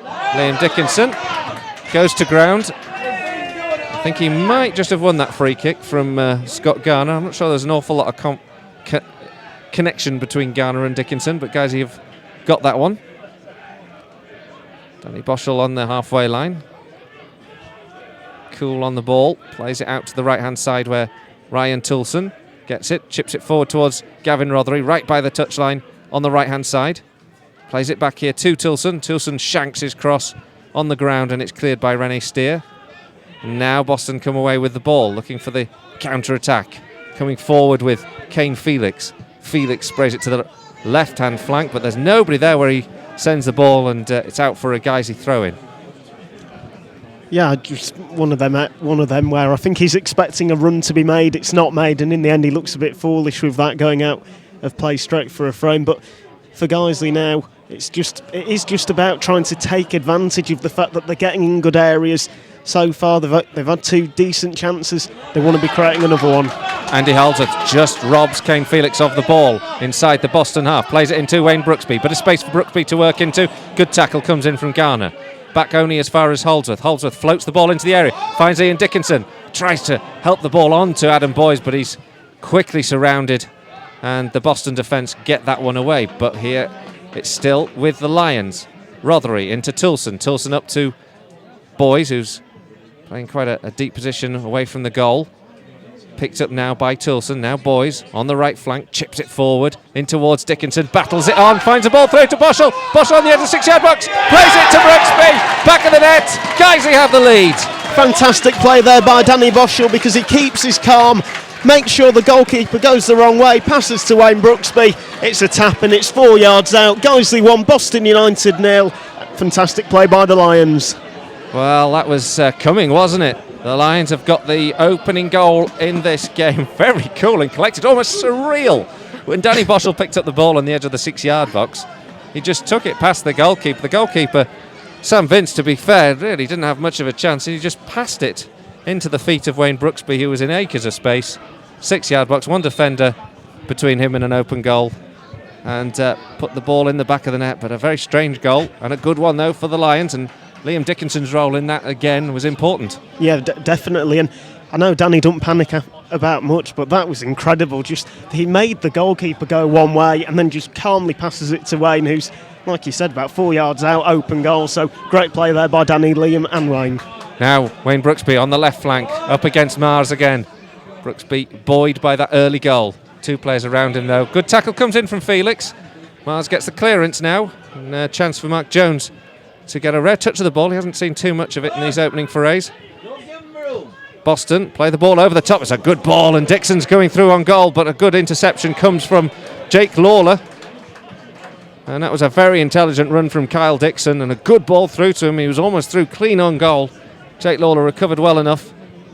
Liam Dickinson goes to ground. I think he might just have won that free kick from Scott Garner. I'm not sure there's an awful lot of connection between Garner and Dickinson, but guys, you've got that one. Danny Boschel on the halfway line. Cool on the ball, plays it out to the right hand side where Ryan Toulson gets it, chips it forward towards Gavin Rothery, right by the touchline on the right hand side. Plays it back here to Toulson. Toulson shanks his cross on the ground, and it's cleared by Rene Steer. And now Boston come away with the ball, looking for the counter-attack. Coming forward with Kane Felix. Felix sprays it to the left-hand flank, but there's nobody there where he sends the ball, and it's out for a Guiseley throw-in. Yeah, just one of them where I think he's expecting a run to be made. It's not made, and in the end he looks a bit foolish with that, going out of play straight for a frame. But for Guiseley now, it is just about trying to take advantage of the fact that they're getting in good areas. So far they've had 2 decent chances. They want to be creating another one. Andy Holdsworth just robs Kane Felix of the ball inside the Boston half. Plays it into Wayne Brooksby. Bit of space for Brooksby to work into. Good tackle comes in from Garner. back only as far as Holdsworth. Holdsworth floats the ball into the area, finds Ian Dickinson, tries to help the ball on to Adam Boys, but he's quickly surrounded, and the Boston defence get that one away. But here it's still with the Lions. Rothery into Toulson. Toulson up to Boys, who's playing quite a deep position away from the goal. Picked up now by Toulson. Now Boys on the right flank, chips it forward in towards Dickinson, battles it on, finds a ball through to Boschel. Boschel on the edge of the 6-yard box, plays it to Brooksby, back of the net. Guiseley have the lead. Fantastic play there by Danny Boschel, because he keeps his calm, makes sure the goalkeeper goes the wrong way, passes to Wayne Brooksby. It's a tap and it's 4 yards out. Guiseley 1, Boston United 0. Fantastic play by the Lions. Well, that was coming, wasn't it? The Lions have got the opening goal in this game. Very cool and collected, almost surreal. When Danny Boschel picked up the ball on the edge of the 6-yard box, he just took it past the goalkeeper. The goalkeeper, Sam Vince, to be fair, really didn't have much of a chance. He just passed it into the feet of Wayne Brooksby, who was in acres of space. 6-yard box, one defender between him and an open goal, and put the ball in the back of the net. But a very strange goal, and a good one, though, for the Lions. And Liam Dickinson's role in that, again, was important. Yeah, definitely. And I know Danny don't panic about much, but that was incredible. Just he made the goalkeeper go one way and then just calmly passes it to Wayne, who's, like you said, about 4 yards out, open goal. So great play there by Danny, Liam and Wayne. Now Wayne Brooksby on the left flank, up against Mars again. Brooksby buoyed by that early goal. 2 players around him, though. Good tackle comes in from Felix. Mars gets the clearance now, and a chance for Mark Jones to get a rare touch of the ball. He hasn't seen too much of it in these opening forays. Boston play the ball over the top. It's a good ball, and Dixon's going through on goal, but a good interception comes from Jake Lawler. And that was a very intelligent run from Kyle Dixon, and a good ball through to him. He was almost through clean on goal. Jake Lawler recovered well enough,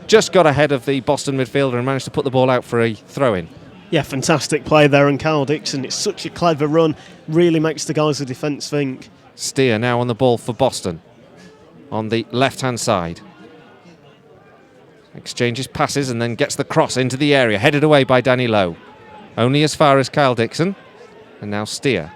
just got ahead of the Boston midfielder and managed to put the ball out for a throw-in. Yeah, fantastic play there, and Kyle Dixon, it's such a clever run, really makes the guys of the defence think. Steer now on the ball for Boston on the left-hand side. Exchanges passes and then gets the cross into the area, headed away by Danny Lowe. Only as far as Kyle Dixon, and now Steer.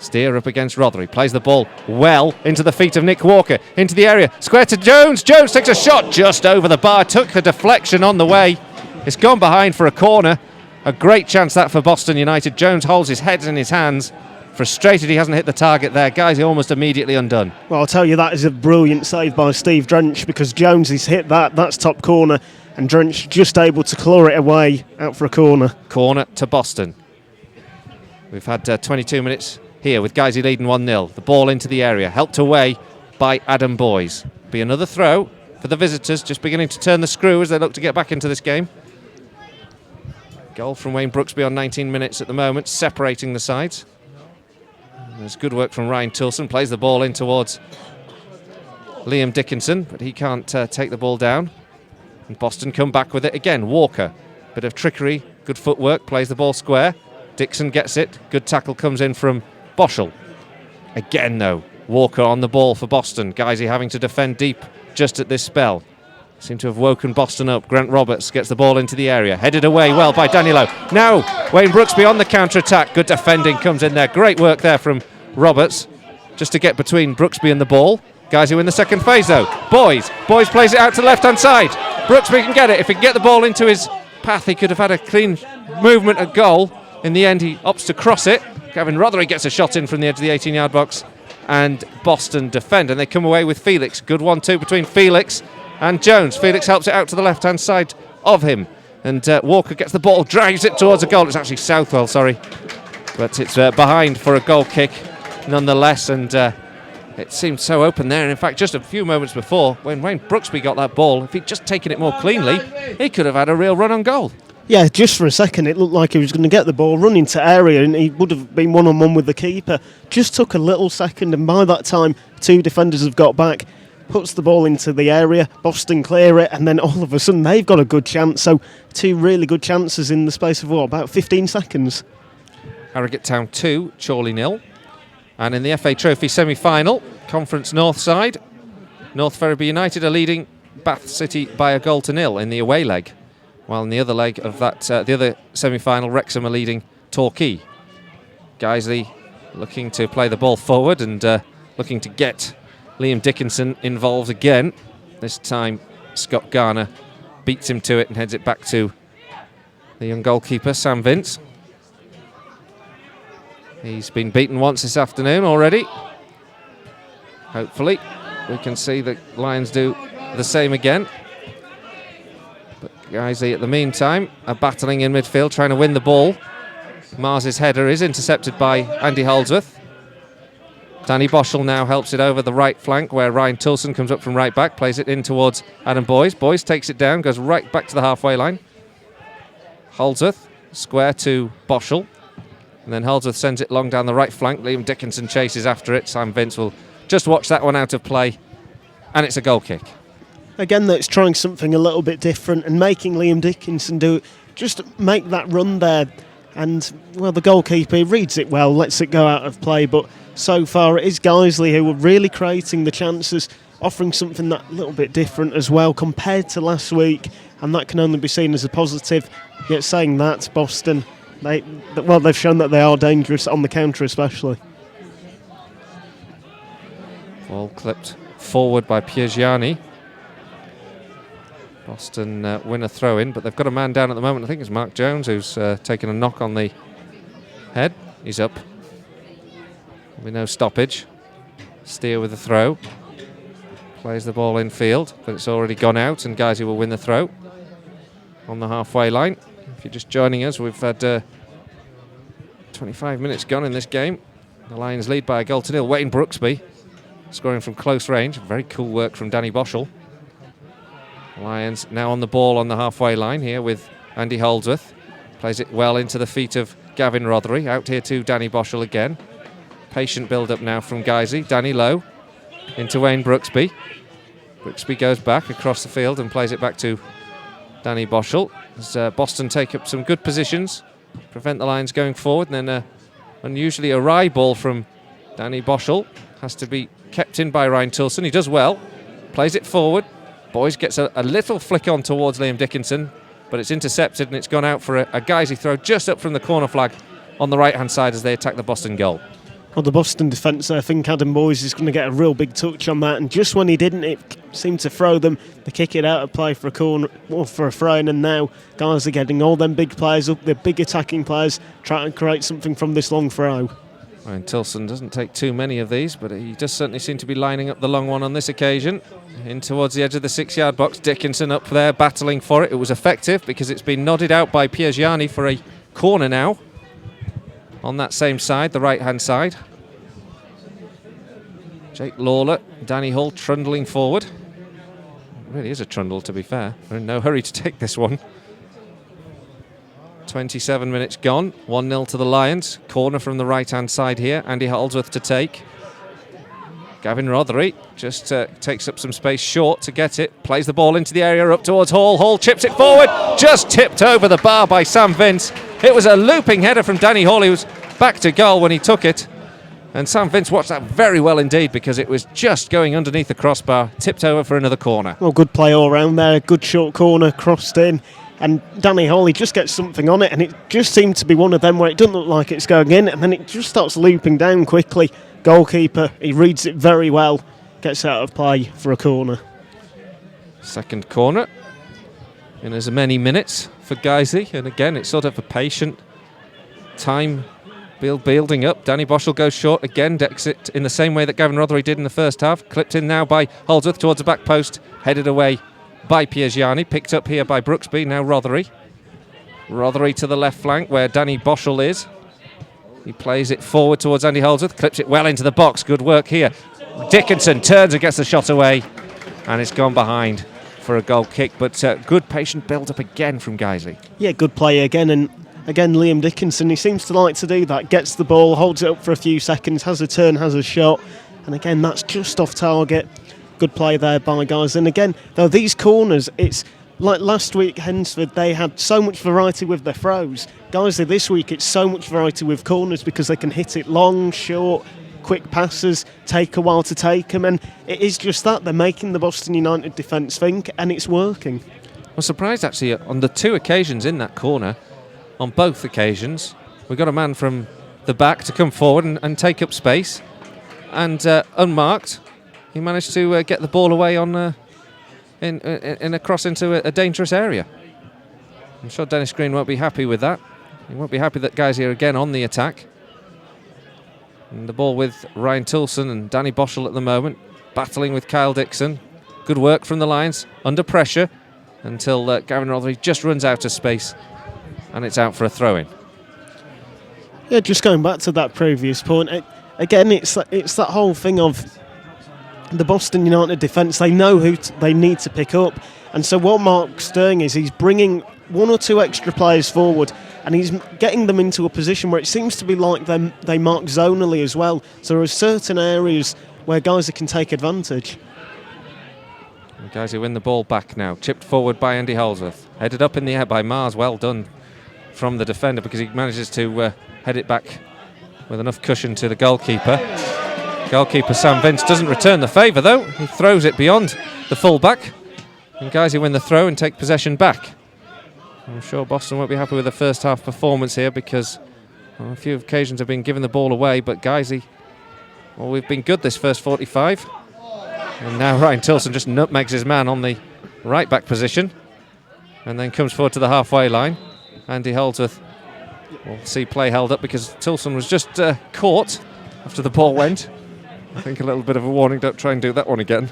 Steer up against Rothery, plays the ball well into the feet of Nick Walker, into the area, square to Jones. Jones takes a shot just over the bar, took a deflection on the way. It's gone behind for a corner. A great chance that for Boston United. Jones holds his head in his hands. Frustrated he hasn't hit the target there. Guys, he almost immediately undone. Well, I'll tell you, that is a brilliant save by Steve Drench, because Jones has hit that's top corner, and Drench just able to claw it away out for a corner. Corner to Boston. We've had 22 minutes here with Guiseley leading 1-0. The ball into the area, helped away by Adam Boys. Be another throw for the visitors, just beginning to turn the screw as they look to get back into this game. Goal from Wayne Brooksby on 19 minutes at the moment, separating the sides. There's good work from Ryan Toulson, plays the ball in towards Liam Dickinson, but he can't take the ball down. And Boston come back with it again. Walker, bit of trickery, good footwork, plays the ball square. Dixon gets it, good tackle comes in from Boschel. Again though, Walker on the ball for Boston. Guiseley having to defend deep just at this spell. Seem to have woken Boston up. Grant Roberts gets the ball into the area, headed away well by Danilo. Now Wayne Brooksby on the counter-attack. Good defending comes in there. Great work there from Roberts just to get between Brooksby and the ball. Guys who in the second phase though. Boys plays it out to the left-hand side. Brooksby can get it. If he can get the ball into his path, he could have had a clean movement at goal. In the end, he opts to cross it. Gavin Rothery gets a shot in from the edge of the 18-yard box, and Boston defend, and they come away with Felix. Good 1-2 between Felix and Jones. Felix helps it out to the left-hand side of him, and Walker gets the ball, drives it towards a goal. It's actually Southwell, sorry, but it's behind for a goal kick nonetheless, and it seemed so open there. And in fact, just a few moments before, when Wayne Brooksby got that ball, if he'd just taken it more cleanly, he could have had a real run on goal. Yeah, just for a second it looked like he was going to get the ball, run into area, and he would have been one-on-one with the keeper. Just took a little second, and by that time 2 defenders have got back, puts the ball into the area, Boston clear it, and then all of a sudden they've got a good chance. So 2 really good chances in the space of about 15 seconds. Harrogate Town 2, Chorley 0. And in the FA Trophy semi-final, Conference North side, North Ferriby United are leading Bath City by 1-0 in the away leg. While in the other leg of that, the other semi-final, Wrexham are leading Torquay. Guiseley looking to play the ball forward and looking to get Liam Dickinson involved again. This time Scott Garner beats him to it and heads it back to the young goalkeeper, Sam Vince. He's been beaten once this afternoon already. Hopefully we can see the Lions do the same again. But Guiseley, at the meantime, are battling in midfield, trying to win the ball. Mars's header is intercepted by Andy Holdsworth. Danny Boschel now helps it over the right flank, where Ryan Tilson comes up from right back, plays it in towards Adam Boyes. Boyes takes it down, goes right back to the halfway line. Holdsworth, square to Boschel. And then Holdsworth sends it long down the right flank. Liam Dickinson chases after it. Sam Vince will just watch that one out of play. And it's a goal kick. Again, that's trying something a little bit different and making Liam Dickinson just make that run there. And, well, the goalkeeper reads it well, lets it go out of play. But so far it is Guiseley who are really creating the chances, offering something that little bit different as well compared to last week. And that can only be seen as a positive. Yet saying that, Boston, they've shown that they are dangerous on the counter especially. Ball clipped forward by Feheaney. Boston win a throw-in, but they've got a man down at the moment. I think it's Mark Jones who's taken a knock on the head. He's up. There'll be no stoppage. Steer with the throw. Plays the ball in field, but it's already gone out, and Guiseley will win the throw on the halfway line. If you're just joining us, we've had 25 minutes gone in this game. The Lions lead by a goal to nil. Wayne Brooksby scoring from close range. Very cool work from Danny Boschel. Lions now on the ball on the halfway line here with Andy Holdsworth. Plays it well into the feet of Gavin Rothery. Out here to Danny Boschel again. Patient build-up now from Guiseley. Danny low into Wayne Brooksby. Brooksby goes back across the field and plays it back to Danny Boschel. As Boston take up some good positions, prevent the Lions going forward, and then unusually a wry ball from Danny Boschel has to be kept in by Ryan Tilson. He does well, plays it forward. Boyes gets a little flick on towards Liam Dickinson, but it's intercepted and it's gone out for a Guiseley throw just up from the corner flag on the right-hand side as they attack the Boston goal. Well, the Boston defence, I think Adam Boyes is going to get a real big touch on that, and just when he didn't, it seemed to throw them. They kick it out of play for a corner or for a throw-in, and now guys are getting all them big players up, the big attacking players, trying to create something from this long throw. Ryan Tilson doesn't take too many of these, but he does certainly seem to be lining up the long one on this occasion. In towards the edge of the 6-yard box, Dickinson up there battling for it. It was effective because it's been nodded out by Feheaney for a corner now. On that same side, the right-hand side. Jake Lawler, Danny Hull trundling forward. It really is a trundle, to be fair. We're in no hurry to take this one. 27 minutes gone, 1-0 to the Lions. Corner from the right-hand side here. Andy Holdsworth to take. Gavin Rothery just takes up some space short to get it. Plays the ball into the area up towards Hall. Hall chips it forward. Just tipped over the bar by Sam Vince. It was a looping header from Danny Hall. He was back to goal when he took it. And Sam Vince watched that very well indeed because it was just going underneath the crossbar, tipped over for another corner. Well, good play all round there. Good short corner, crossed in. And Danny Hall, he just gets something on it, and it just seemed to be one of them where it doesn't look like it's going in, and then it just starts looping down quickly. Goalkeeper, he reads it very well, gets out of play for a corner. Second corner in as many minutes for Guiseley, and again it's sort of a patient time building up. Danny Boschel goes short again, decks it in the same way that Gavin Rothery did in the first half. Clipped in now by Holdsworth towards the back post, headed away by Feheaney, picked up here by Brooksby, now Rothery. Rothery to the left flank where Danny Boschel is. He plays it forward towards Andy Holdsworth, clips it well into the box, good work here. Dickinson turns and gets the shot away, and it's gone behind for a goal kick, but good patient build-up again from Guiseley. Yeah, good play again, and again Liam Dickinson, he seems to like to do that, gets the ball, holds it up for a few seconds, has a turn, has a shot, and again that's just off target. Good play there by guys. And again, though, these corners, it's like last week, Hensford, they had so much variety with their throws. Guys, this week, it's so much variety with corners because they can hit it long, short, quick passes, take a while to take them. And it is just that. They're making the Boston United defence think, and it's working. I was surprised, actually, on the two occasions in that corner, on both occasions, we got a man from the back to come forward and take up space. And unmarked, he managed to get the ball away on in a cross into a dangerous area. I'm sure Dennis Green won't be happy with that. He won't be happy that guys here again on the attack. And the ball with Ryan Toulson and Danny Boschel at the moment, battling with Kyle Dixon. Good work from the Lions, under pressure, until Gavin Rothery just runs out of space, and it's out for a throw-in. Yeah, just going back to that previous point, again, it's that whole thing of the Boston United defence. They know who they need to pick up, and so what Mark's doing is he's bringing one or two extra players forward, and he's getting them into a position where it seems to be like they mark zonally as well. So there are certain areas where guys can take advantage. And guys who win the ball back now, chipped forward by Andy Holdsworth, headed up in the air by Mars. Well done from the defender, because he manages to head it back with enough cushion to the goalkeeper. Goalkeeper Sam Vince doesn't return the favour though. He throws it beyond the full-back, and guys who win the throw and take possession back. I'm sure Boston won't be happy with the first half performance here, because on a few occasions have been giving the ball away, but Guiseley, well, we've been good this first 45. And now Ryan Tilson just nutmegs his man on the right back position, and then comes forward to the halfway line. Andy Holdsworth will see play held up because Tilson was just caught after the ball went. I think a little bit of a warning, don't try and do that one again.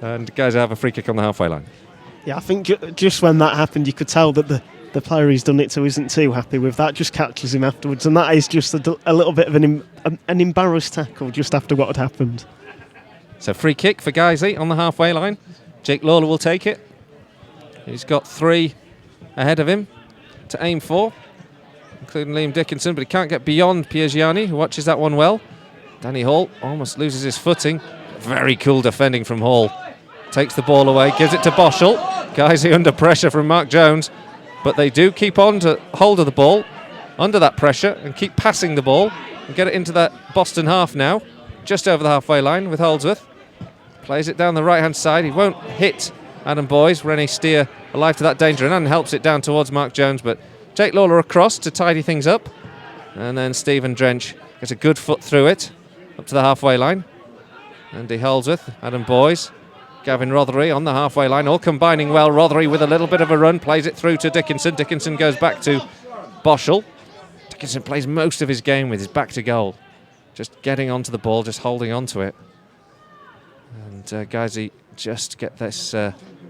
And guys have a free kick on the halfway line. Yeah, I think just when that happened, you could tell that the player he's done it to isn't too happy with that, just catches him afterwards, and that is just a little bit of an embarrassed tackle just after what had happened. So free kick for Guiseley on the halfway line. Jake Lawler will take it. He's got 3 ahead of him to aim for, including Liam Dickinson, but he can't get beyond Piergiani, who watches that one well. Danny Hall almost loses his footing. Very cool defending from Hall. Takes the ball away, gives it to Boschel. Guiseley under pressure from Mark Jones, but they do keep on to hold of the ball under that pressure and keep passing the ball and get it into that Boston half now, just over the halfway line with Holdsworth. Plays it down the right-hand side. He won't hit Adam Boyes. Rennie Steer alive to that danger and helps it down towards Mark Jones, but Jake Lawler across to tidy things up. And then Stephen Drench gets a good foot through it up to the halfway line. Andy Holdsworth, Adam Boyes, Gavin Rothery on the halfway line, all combining well. Rothery with a little bit of a run, plays it through to Dickinson. Dickinson goes back to Boschel. Dickinson plays most of his game with his back to goal, just getting onto the ball, just holding on to it. And Guiseley just get this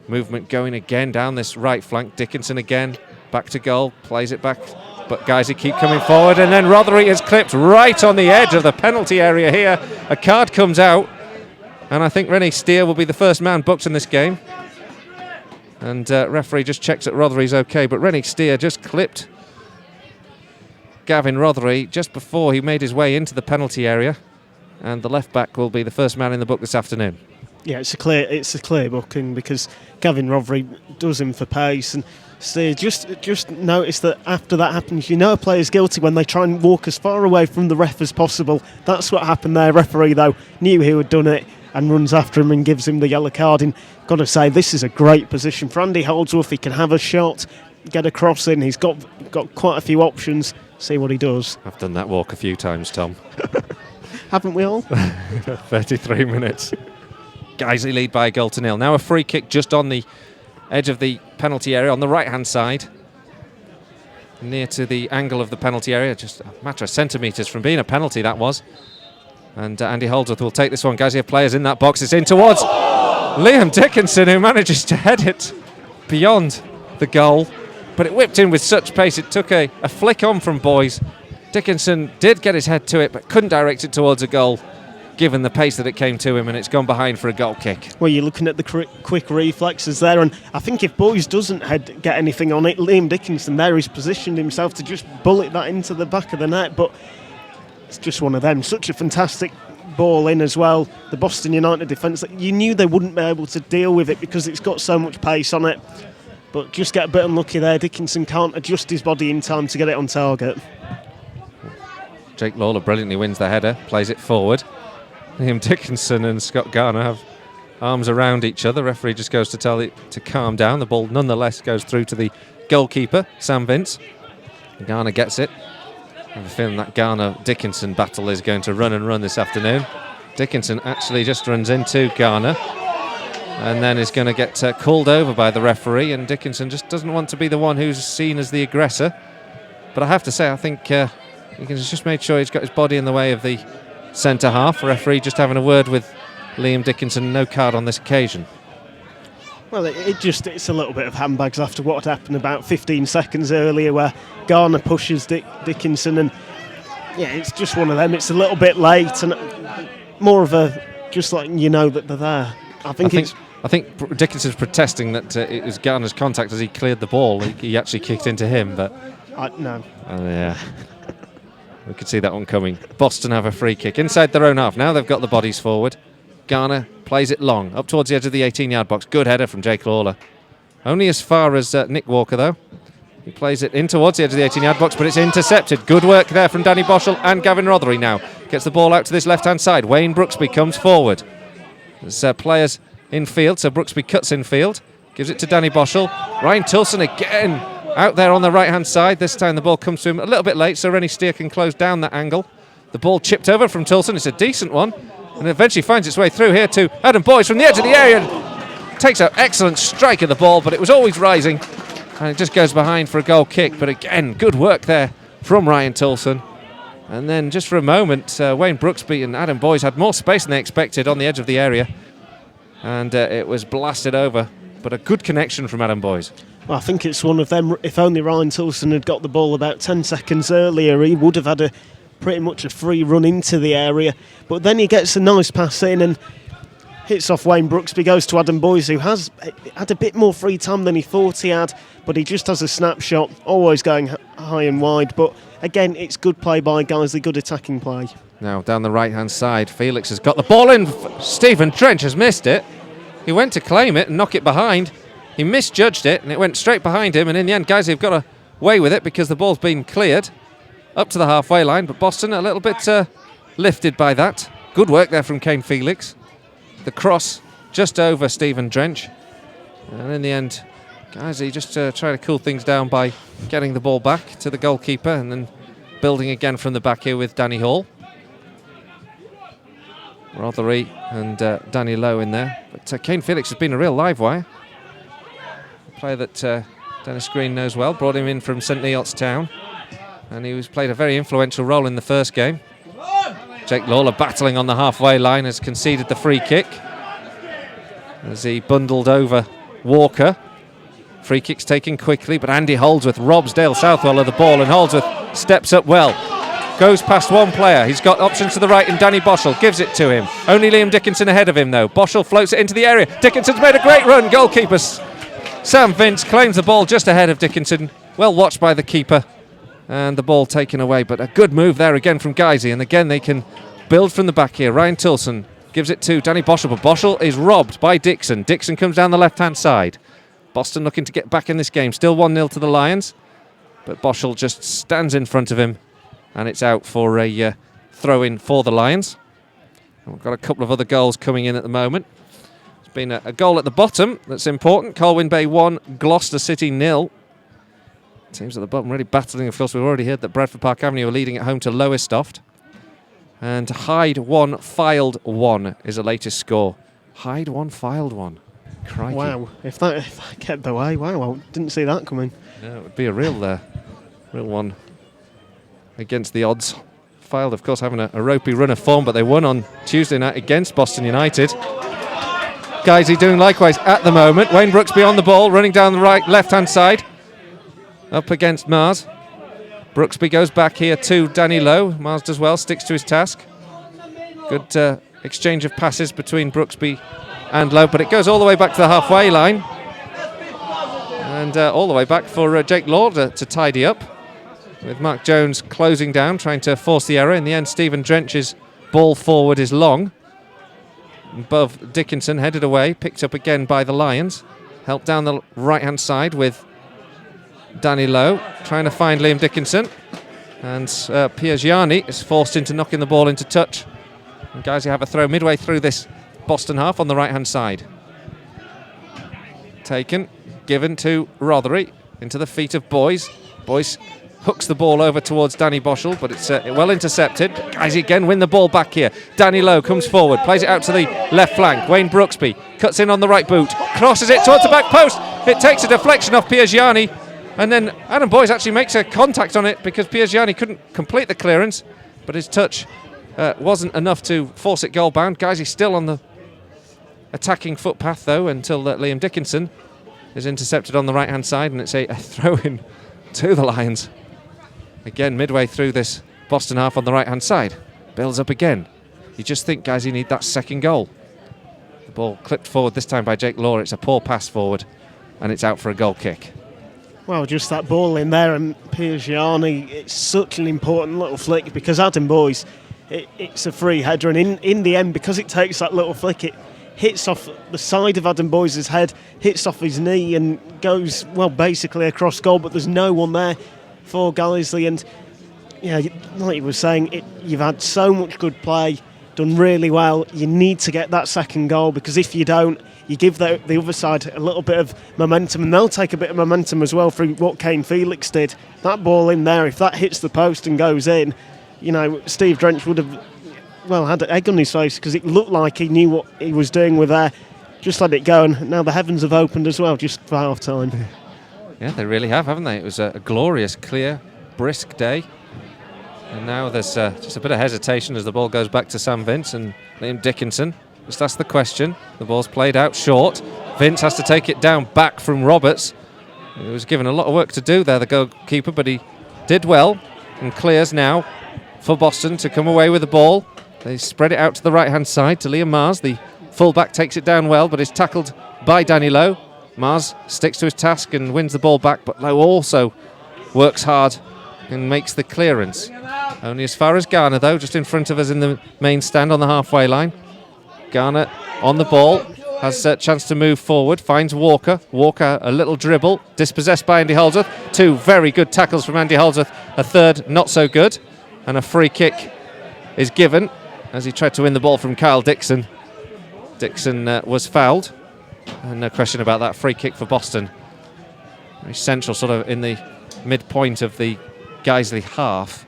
movement going again down this right flank. Dickinson again, back to goal, plays it back, but Guiseley keep coming forward, and then Rothery is clipped right on the edge of the penalty area here. A card comes out, and I think Rennie Steer will be the first man booked in this game. And referee just checks that Rothery's okay, but Rennie Steer just clipped Gavin Rothery just before he made his way into the penalty area, and the left back will be the first man in the book this afternoon. Yeah, it's a clear booking, because Gavin Rothery does him for pace, and Steer just notice that after that happens, you know a player's guilty when they try and walk as far away from the ref as possible. That's what happened there. Referee though knew who had done it and runs after him and gives him the yellow card. And got to say, this is a great position for Andy Holdsworth. He can have a shot, get a cross in. He's got quite a few options. See what he does. I've done that walk a few times, Tom. Haven't we all? 33 minutes. Guiseley lead by a goal to nil. Now a free kick just on the edge of the penalty area on the right hand side, near to the angle of the penalty area, just a matter of centimetres from being a penalty that was. And Andy Holdsworth will take this one. Guys, have players in that box. It's in towards Liam Dickinson, who manages to head it beyond the goal, but it whipped in with such pace it took a flick on from Boyes. Dickinson did get his head to it, but couldn't direct it towards a goal given the pace that it came to him, and it's gone behind for a goal kick. Well, you're looking at the quick reflexes there, and I think if Boyes doesn't get anything on it, Liam Dickinson there has positioned himself to just bullet that into the back of the net, but it's just one of them. Such a fantastic ball in as well. The Boston United defence, you knew they wouldn't be able to deal with it because it's got so much pace on it, but just get a bit unlucky there. Dickinson can't adjust his body in time to get it on target. Jake Lawler brilliantly wins the header, plays it forward. Liam Dickinson and Scott Garner have arms around each other. Referee just goes to tell it to calm down. The ball nonetheless goes through to the goalkeeper, Sam Vince. Garner gets it. I have a feeling that Garner-Dickinson battle is going to run and run this afternoon. Dickinson actually just runs into Garner and then is going to get called over by the referee, and Dickinson just doesn't want to be the one who's seen as the aggressor. But I have to say, I think Dickinson's just made sure he's got his body in the way of the centre half. Referee just having a word with Liam Dickinson, no card on this occasion. Well, it's a little bit of handbags after what had happened about 15 seconds earlier, where Garner pushes Dickinson, and yeah, it's just one of them. It's a little bit late, and more of a just like that they're there. I think Dickinson's protesting that it was Garner's contact as he cleared the ball. He actually kicked into him, but no. Yeah. We could see that one coming. Boston have a free kick inside their own half. Now they've got the bodies forward. Garner plays it long, up towards the edge of the 18-yard box. Good header from Jake Lawler. Only as far as Nick Walker, though. He plays it in towards the edge of the 18-yard box, but it's intercepted. Good work there from Danny Boschel and Gavin Rothery now. Gets the ball out to this left-hand side. Wayne Brooksby comes forward. There's players in field, so Brooksby cuts in field. Gives it to Danny Boschel. Ryan Tilson again out there on the right-hand side. This time the ball comes to him a little bit late, so Rennie Steer can close down that angle. The ball chipped over from Tilson. It's a decent one. And eventually finds its way through here to Adam Boyce from the edge of the area. Takes an excellent strike at the ball, but it was always rising. And it just goes behind for a goal kick. But again, good work there from Ryan Tilson. And then just for a moment, Wayne Brooksby and Adam Boyce had more space than they expected on the edge of the area. And it was blasted over. But a good connection from Adam Boyce. Well, I think it's one of them. If only Ryan Tilson had got the ball about 10 seconds earlier, he would have had pretty much a free run into the area. But then he gets a nice pass in and hits off Wayne Brooksby, goes to Adam Boyce, who has had a bit more free time than he thought he had, but he just has a snapshot, always going high and wide. But again, it's good play by Guiseley, good attacking play. Now down the right-hand side, Felix has got the ball in. Stephen Trench has missed it. He went to claim it and knock it behind. He misjudged it and it went straight behind him, and in the end, Guiseley have got away with it because the ball's been cleared up to the halfway line, but Boston a little bit lifted by that. Good work there from Kane Felix. The cross just over Stephen Drench. And in the end, Guiseley just trying to cool things down by getting the ball back to the goalkeeper and then building again from the back here with Danny Hall. Rothery and Danny Lowe in there. But Kane Felix has been a real live wire. A player that Dennis Green knows well. Brought him in from St Neots Town. And he played a very influential role in the first game. Jake Lawler battling on the halfway line has conceded the free kick as he bundled over Walker. Free kick's taken quickly, but Andy Holdsworth robs Dale Southwell of the ball, and Holdsworth steps up well. Goes past one player. He's got options to the right, and Danny Boschel gives it to him. Only Liam Dickinson ahead of him, though. Boschel floats it into the area. Dickinson's made a great run. Goalkeeper Sam Vince claims the ball just ahead of Dickinson. Well watched by the keeper. And the ball taken away, but a good move there again from Guiseley, and again they can build from the back here. Ryan Tilson gives it to Danny Boschel, but Boschel is robbed by Dixon. Dixon comes down the left-hand side. Boston looking to get back in this game. Still 1-0 to the Lions, but Boschel just stands in front of him, and it's out for a throw-in for the Lions. And we've got a couple of other goals coming in at the moment. There's been a goal at the bottom that's important. Colwyn Bay 1, Gloucester City 0. Teams at the bottom really battling. Of course, we've already heard that Bradford Park Avenue are leading at home to Lowestoft. And Hyde 1, Fylde 1 is the latest score. Hyde 1, Fylde 1. Crikey. Wow, if that kept the way, wow, I didn't see that coming. Yeah, it would be a real one against the odds. Fylde, of course, having a ropey run of form, but they won on Tuesday night against Boston United. Guiseley doing likewise at the moment. Wayne Brooksby on the ball, running down the left-hand side. Up against Mars. Brooksby goes back here to Danny Lowe. Mars does well, sticks to his task. Good exchange of passes between Brooksby and Lowe, but it goes all the way back to the halfway line. And all the way back for Jake Lawler to tidy up. With Mark Jones closing down, trying to force the error. In the end, Stephen Drench's ball forward is long. Above Dickinson, headed away, picked up again by the Lions. Helped down the right-hand side with Danny Lowe trying to find Liam Dickinson, and Piergiani is forced into knocking the ball into touch. And Guiseley have a throw midway through this Boston half on the right-hand side. Taken, given to Rothery into the feet of Boyce. Boyce hooks the ball over towards Danny Boschel, but it's well intercepted. Guys again win the ball back here. Danny Lowe comes forward, plays it out to the left flank. Wayne Brooksby cuts in on the right boot, crosses it towards the back post. It takes a deflection off Feheaney, and then Adam Boyes actually makes a contact on it because Feheaney couldn't complete the clearance, but his touch wasn't enough to force it goal bound. Guys, still on the attacking footpath though until Liam Dickinson is intercepted on the right hand side, and it's a throw in to the Lions. Again, midway through this Boston half on the right hand side. Builds up again. You just think, guys, you need that second goal. The ball clipped forward this time by Jake Law. It's a poor pass forward, and it's out for a goal kick. Well, just that ball in there, and Feheaney, it's such an important little flick because Adam Boyes, it's a free header, and in the end, because it takes that little flick, it hits off the side of Adam Boyes' head, hits off his knee and goes, well, basically across goal, but there's no one there for Guiseley. And yeah, like you were saying, you've had so much good play, done really well. You need to get that second goal, because if you don't, you give the other side a little bit of momentum, and they'll take a bit of momentum as well through what Kane Felix did. That ball in there, if that hits the post and goes in, you know, Steve Drench would have, well, had an egg on his face, because it looked like he knew what he was doing with there. Just let it go, and now the heavens have opened as well, just for half time. Yeah, they really have, haven't they? It was a glorious, clear, brisk day. And now there's just a bit of hesitation as the ball goes back to Sam Vince and Liam Dickinson. Just ask the question. The ball's played out short. Vince has to take it down back from Roberts. He was given a lot of work to do there, the goalkeeper, but he did well and clears now for Boston to come away with the ball. They spread it out to the right-hand side to Liam Mars. The full-back takes it down well, but is tackled by Danny Lowe. Mars sticks to his task and wins the ball back, but Lowe also works hard and makes the clearance. Only as far as Garner, though, just in front of us in the main stand on the halfway line. Garner on the ball, has a chance to move forward, finds Walker. Walker, a little dribble, dispossessed by Andy Holdsworth. Two very good tackles from Andy Holdsworth, a third not so good, and a free kick is given as he tried to win the ball from Kyle Dixon. Dixon was fouled, and no question about that. Free kick for Boston. Very central, sort of in the midpoint of the Guiseley half.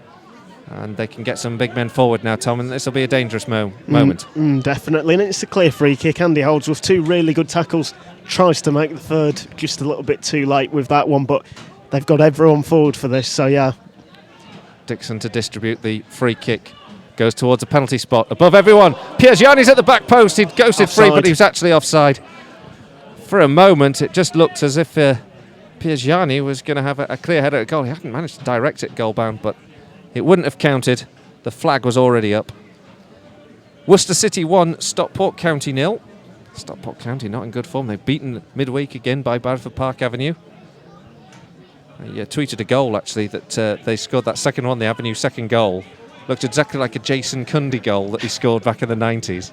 And they can get some big men forward now, Tom, and this will be a dangerous moment. Definitely, and it's a clear free kick. Andy Holdsworth, two really good tackles, tries to make the third just a little bit too late with that one, but they've got everyone forward for this, so yeah. Dixon to distribute the free kick. Goes towards a penalty spot above everyone. Feheaney's at the back post. He'd ghosted free, but he was actually offside. For a moment, it just looked as if Feheaney was going to have a clear header at goal. He hadn't managed to direct it goal bound, but it wouldn't have counted. The flag was already up. Worcester City 1, Stockport County 0. Stockport County not in good form. They've beaten midweek again by Bradford Park Avenue. I tweeted a goal, actually, that they scored that second one, the Avenue second goal. Looked exactly like a Jason Cundy goal that he scored back in the 90s.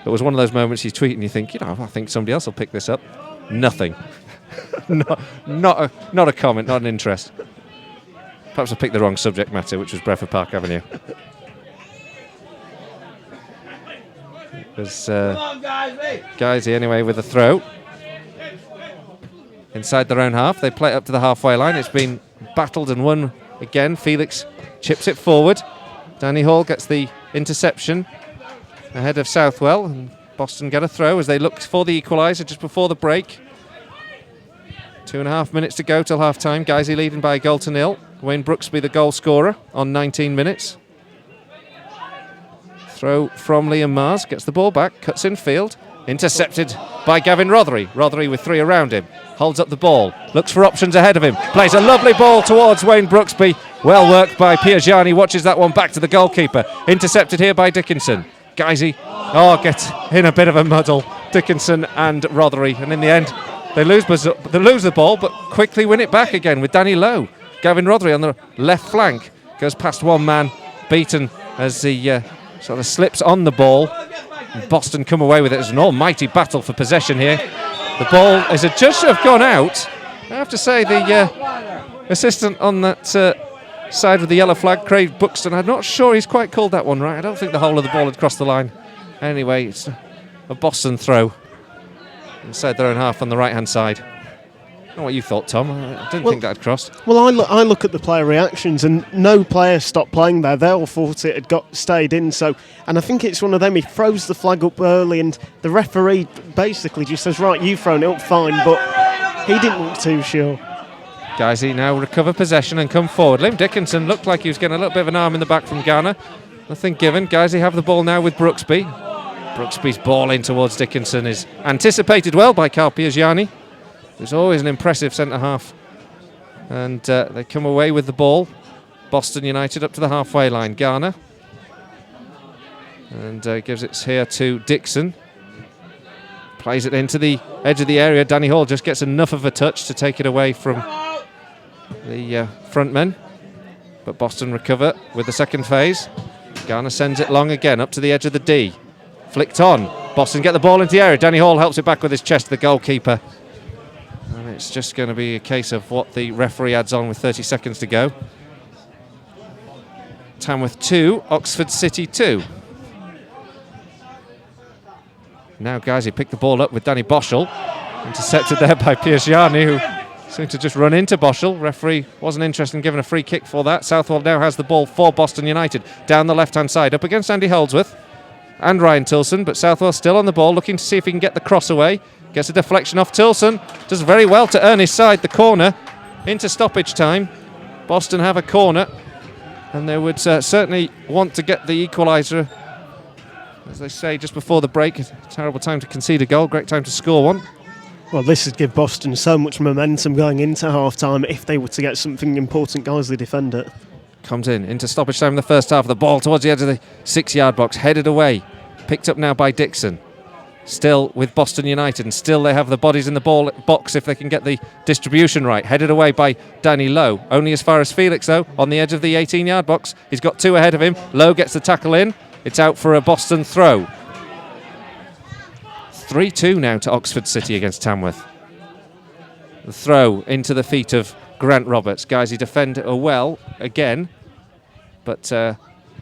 It was one of those moments you tweet and you think, I think somebody else will pick this up. Nothing. not a comment, not an interest. Perhaps I picked the wrong subject matter, which was Bradford Park Avenue. It was Guiseley anyway with a throw. Inside their own half, they play it up to the halfway line. It's been battled and won again. Felix chips it forward. Danny Hall gets the interception ahead of Southwell, and Boston get a throw as they look for the equaliser just before the break. 2.5 minutes to go till half time. Guiseley leading by a goal to 0. Wayne Brooksby the goal scorer on 19 minutes. Throw from Liam Mars, gets the ball back, cuts in field, intercepted by Gavin Rothery. Rothery with three around him, holds up the ball, looks for options ahead of him, plays a lovely ball towards Wayne Brooksby. Well worked by Feheaney, watches that one back to the goalkeeper. Intercepted here by Dickinson. Guiseley, gets in a bit of a muddle, Dickinson and Rothery, and in the end they lose the ball, but quickly win it back again with Danny Lowe. Gavin Rothery on the left flank goes past one man, beaten as he sort of slips on the ball. And Boston come away with it. It's an almighty battle for possession here. The ball is adjudged to have gone out. I have to say the assistant on that side with the yellow flag, Craig Buxton, I'm not sure he's quite called that one right. I don't think the whole of the ball had crossed the line. Anyway, it's a Boston throw inside their own half on the right hand side. know what you thought, Tom. I didn't think that had crossed. Well, I look at the player reactions, and no player stopped playing there. They all thought it had stayed in. So, and I think it's one of them. He throws the flag up early, and the referee basically just says, "Right, you've thrown it up, fine." But he didn't look too sure. Guiseley now recover possession and come forward. Liam Dickinson looked like he was getting a little bit of an arm in the back from Ghana. Nothing given. Guiseley have the ball now with Brooksby. Brooksby's ball in towards Dickinson is anticipated well by Carl Feheaney, who's always an impressive centre-half. And they come away with the ball. Boston United up to the halfway line. Ghana. And gives it here to Dixon. Plays it into the edge of the area. Danny Hall just gets enough of a touch to take it away from the front men. But Boston recover with the second phase. Ghana sends it long again up to the edge of the D. Flicked on. Boston get the ball into the area. Danny Hall helps it back with his chest to the goalkeeper. And it's just going to be a case of what the referee adds on with 30 seconds to go. Tamworth 2, Oxford City 2. Now Guiseley picked the ball up with Danny Boschel. Intercepted there by Feheaney, who seemed to just run into Boschel. Referee wasn't interested in giving a free kick for that. Southwell now has the ball for Boston United. Down the left-hand side, up against Andy Holdsworth and Ryan Tilson, but Southwell still on the ball, looking to see if he can get the cross away. Gets a deflection off Tilson. Does very well to earn his side, the corner, into stoppage time. Boston have a corner, and they would certainly want to get the equaliser. As they say, just before the break, a terrible time to concede a goal, great time to score one. Well, this would give Boston so much momentum going into half-time if they were to get something important. Guiseley defend it. Comes into stoppage time in the first half. The ball towards the edge of the 6-yard box, headed away. Picked up now by Dixon. Still with Boston United, and still they have the bodies in the ball box if they can get the distribution right. Headed away by Danny Lowe. Only as far as Felix, though, on the edge of the 18-yard box. He's got two ahead of him. Lowe gets the tackle in. It's out for a Boston throw. 3-2 now to Oxford City against Tamworth. The throw into the feet of Grant Roberts. Guiseley defend well again, but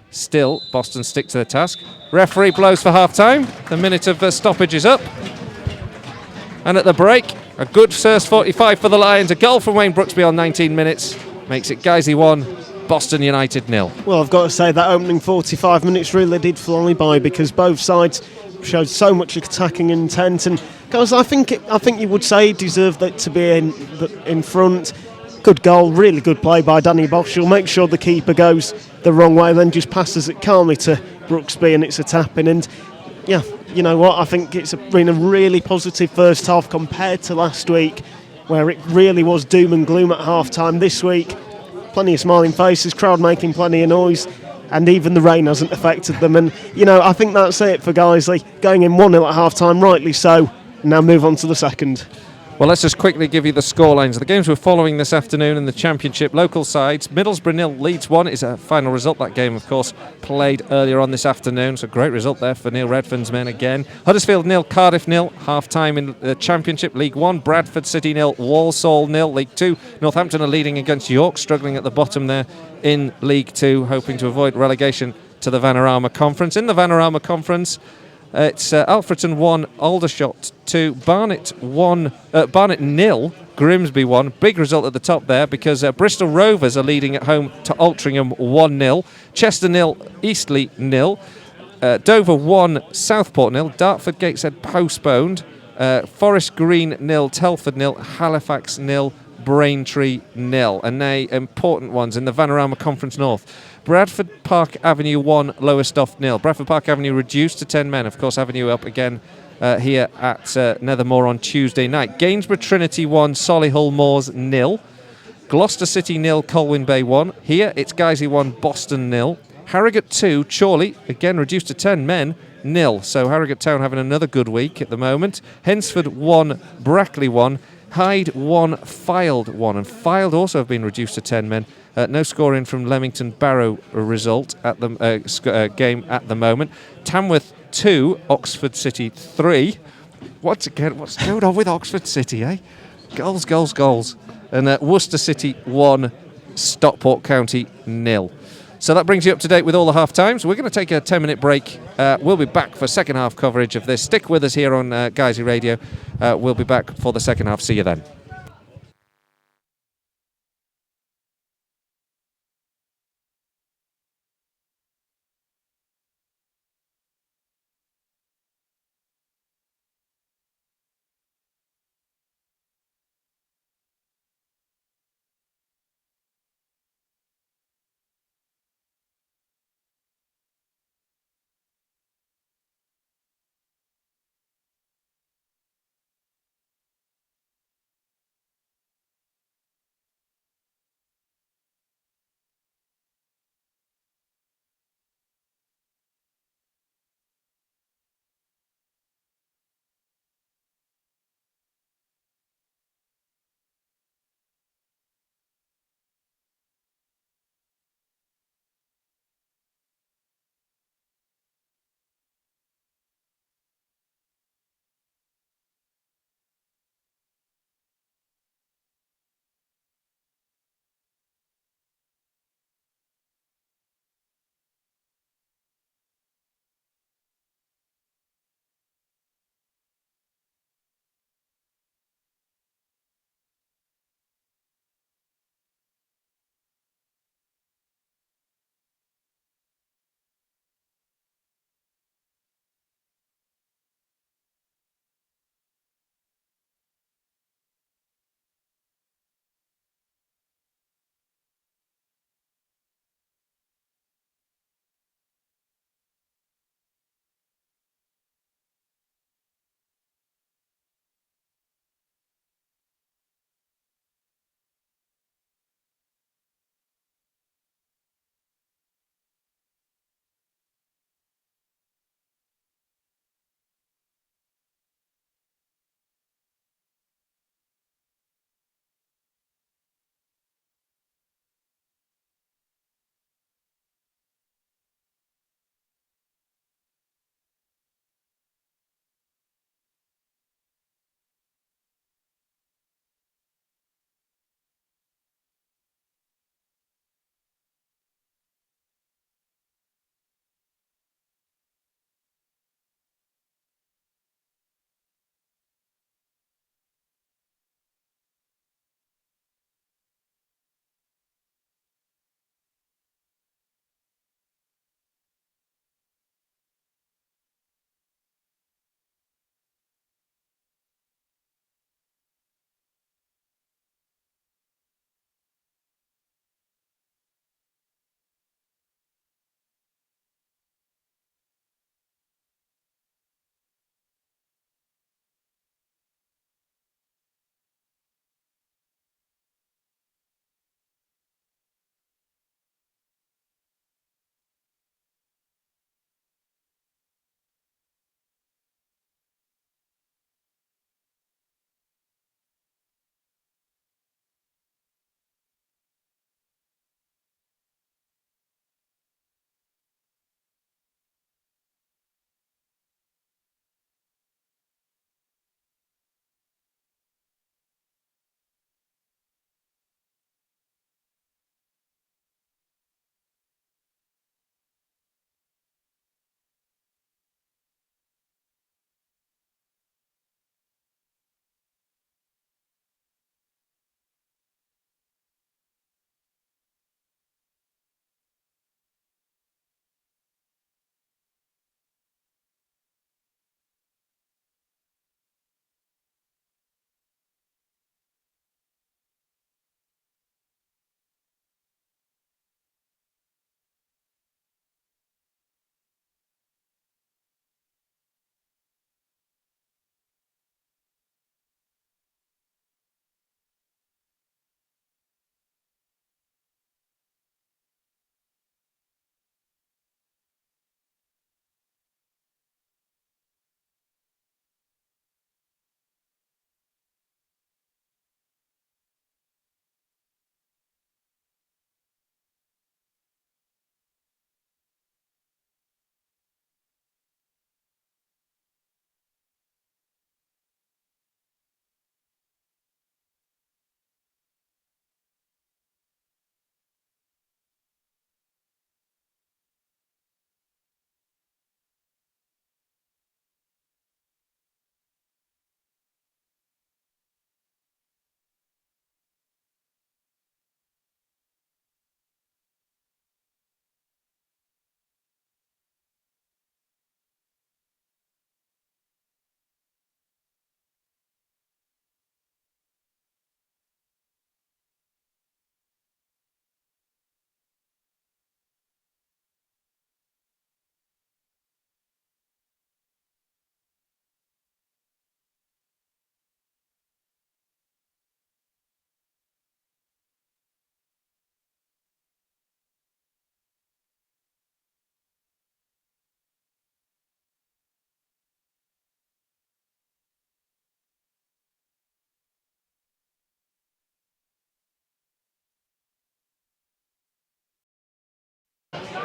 still Boston stick to the task. Referee blows for half-time. The minute of stoppage is up. And at the break, a good first 45 for the Lions. A goal from Wayne Brooksby on 19 minutes makes it Guiseley 1, Boston United 0. Well, I've got to say that opening 45 minutes really did fly by, because both sides showed so much attacking intent, and guys, I think you would say he deserved it to be in front. Good goal, really good play by Danny Boschel. Make sure the keeper goes the wrong way, then just passes it calmly to Brooksby, and it's a tap-in. And yeah, you know what, I think it's been a really positive first half compared to last week, where it really was doom and gloom at half-time. This week, plenty of smiling faces, crowd making plenty of noise, and even the rain hasn't affected them. And, you know, I think that's it for Guiseley. Going in 1-0 at half-time, rightly so. Now move on to the second. Well, let's just quickly give you the scorelines of the games we're following this afternoon in the Championship. Local sides, Middlesbrough 0, Leeds 1 is a final result. That game, of course, played earlier on this afternoon, so great result there for Neil Redfern's men again. Huddersfield 0, Cardiff 0, half-time in the Championship. League 1, Bradford City 0, Walsall 0. League 2, Northampton are leading against York, struggling at the bottom there in League 2, hoping to avoid relegation to the Vanarama Conference. In the Vanarama Conference, it's Alfreton 1, Aldershot 2, Barnet 0, Grimsby 1. Big result at the top there, because Bristol Rovers are leading at home to Altrincham 1-0. Chester 0, Eastleigh 0. Dover 1, Southport 0. Dartford Gateshead postponed. Forest Green 0, Telford 0. Halifax 0, Braintree 0. And they important ones in the Vanarama Conference North. Bradford Park Avenue 1, Lowestoft 0. Bradford Park Avenue reduced to 10 men. Of course, Avenue up again here at Nethermore on Tuesday night. Gainsborough Trinity 1, Solihull Moors 0. Gloucester City 0, Colwyn Bay 1. Here it's Guiseley 1, Boston 0. Harrogate 2, Chorley, again reduced to 10 men, 0. So Harrogate Town having another good week at the moment. Hensford 1, Brackley 1. Hyde 1, Fylde 1. And Fylde also have been reduced to 10 men. No scoring from Leamington Barrow result at the game at the moment. Tamworth 2, Oxford City 3. What's going on with Oxford City, eh? Goals, goals, goals. And Worcester City 1, Stockport County 0. So that brings you up to date with all the half times. We're going to take a 10-minute break. We'll be back for second half coverage of this. Stick with us here on Guiseley Radio. We'll be back for the second half. See you then.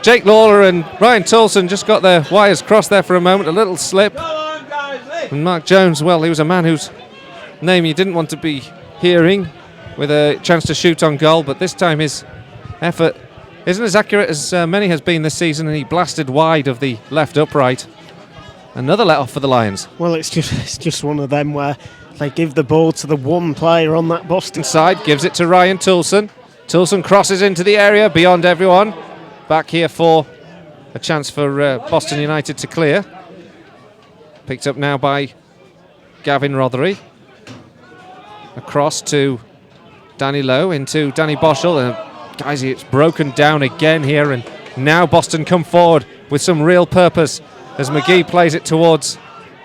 Jake Lawler and Ryan Toulson just got their wires crossed there for a moment. A little slip. And Mark Jones, well, he was a man whose name you didn't want to be hearing, with a chance to shoot on goal, but this time his effort isn't as accurate as many has been this season, and he blasted wide of the left upright. Another let off for the Lions. Well, it's just one of them where they give the ball to the one player on that Boston side, gives it to Ryan Toulson. Toulson crosses into the area beyond everyone. Back here for a chance for Boston United to clear. Picked up now by Gavin Rothery. Across to Danny Lowe into Danny Boschel. And guys, it's broken down again here. And now Boston come forward with some real purpose as McGee plays it towards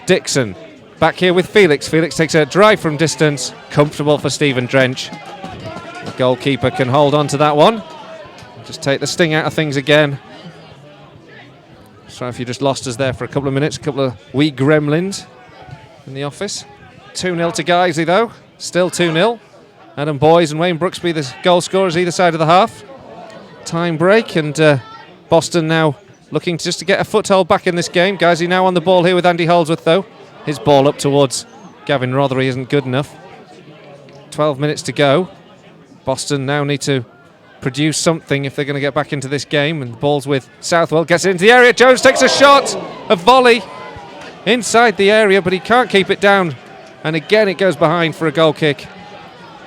Dixon. Back here with Felix. Felix takes a drive from distance. Comfortable for Stephen Drench. The goalkeeper can hold on to that one. Just take the sting out of things again. Sorry if you just lost us there for a couple of minutes. A couple of wee gremlins in the office. 2-0 to Guiseley though. Still 2-0. Adam Boys and Wayne Brooksby the goal scorers either side of the half. Time break, and Boston now looking just to get a foothold back in this game. Guiseley now on the ball here with Andy Holdsworth though. His ball up towards Gavin Rothery isn't good enough. 12 minutes to go. Boston now need to produce something if they're going to get back into this game, and the ball's with Southwell, gets it into the area. Jones takes a shot, a volley inside the area, but he can't keep it down, and again it goes behind for a goal kick.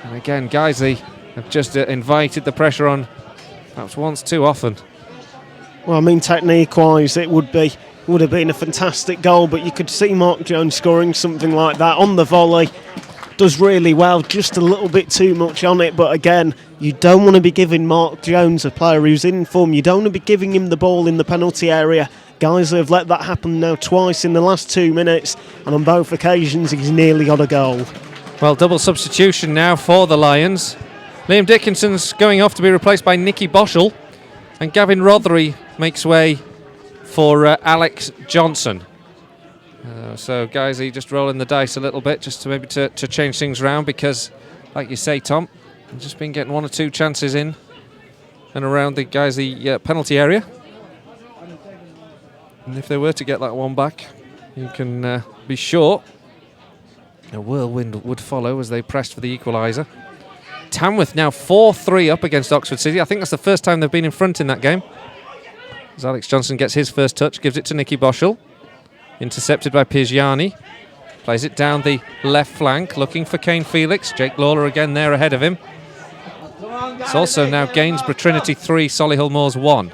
And again Guiseley have just invited the pressure on perhaps once too often. Well, I mean, technique wise it would have been a fantastic goal, but you could see Mark Jones scoring something like that on the volley. Does really well, just a little bit too much on it, but again, you don't want to be giving Mark Jones, a player who's in form, you don't want to be giving him the ball in the penalty area. Guys have let that happen now twice in the last 2 minutes, and on both occasions he's nearly got a goal. Well, double substitution now for the Lions. Liam Dickinson's going off to be replaced by Nicky Boschel, and Gavin Rothery makes way for Alex Johnson. So Guiseley just rolling the dice a little bit, just to maybe to change things around, because like you say, Tom, they've just been getting one or two chances in and around the Guiseley penalty area, and if they were to get that one back, you can be sure a whirlwind would follow as they pressed for the equaliser. Tamworth now 4-3 up against Oxford City. I think that's the first time they've been in front in that game, as Alex Johnson gets his first touch, gives it to Nicky Boschel. Intercepted by Feheaney. Plays it down the left flank, looking for Kane Felix. Jake Lawler again there ahead of him. It's also now Gainsborough Trinity 3, Solihull Moors 1.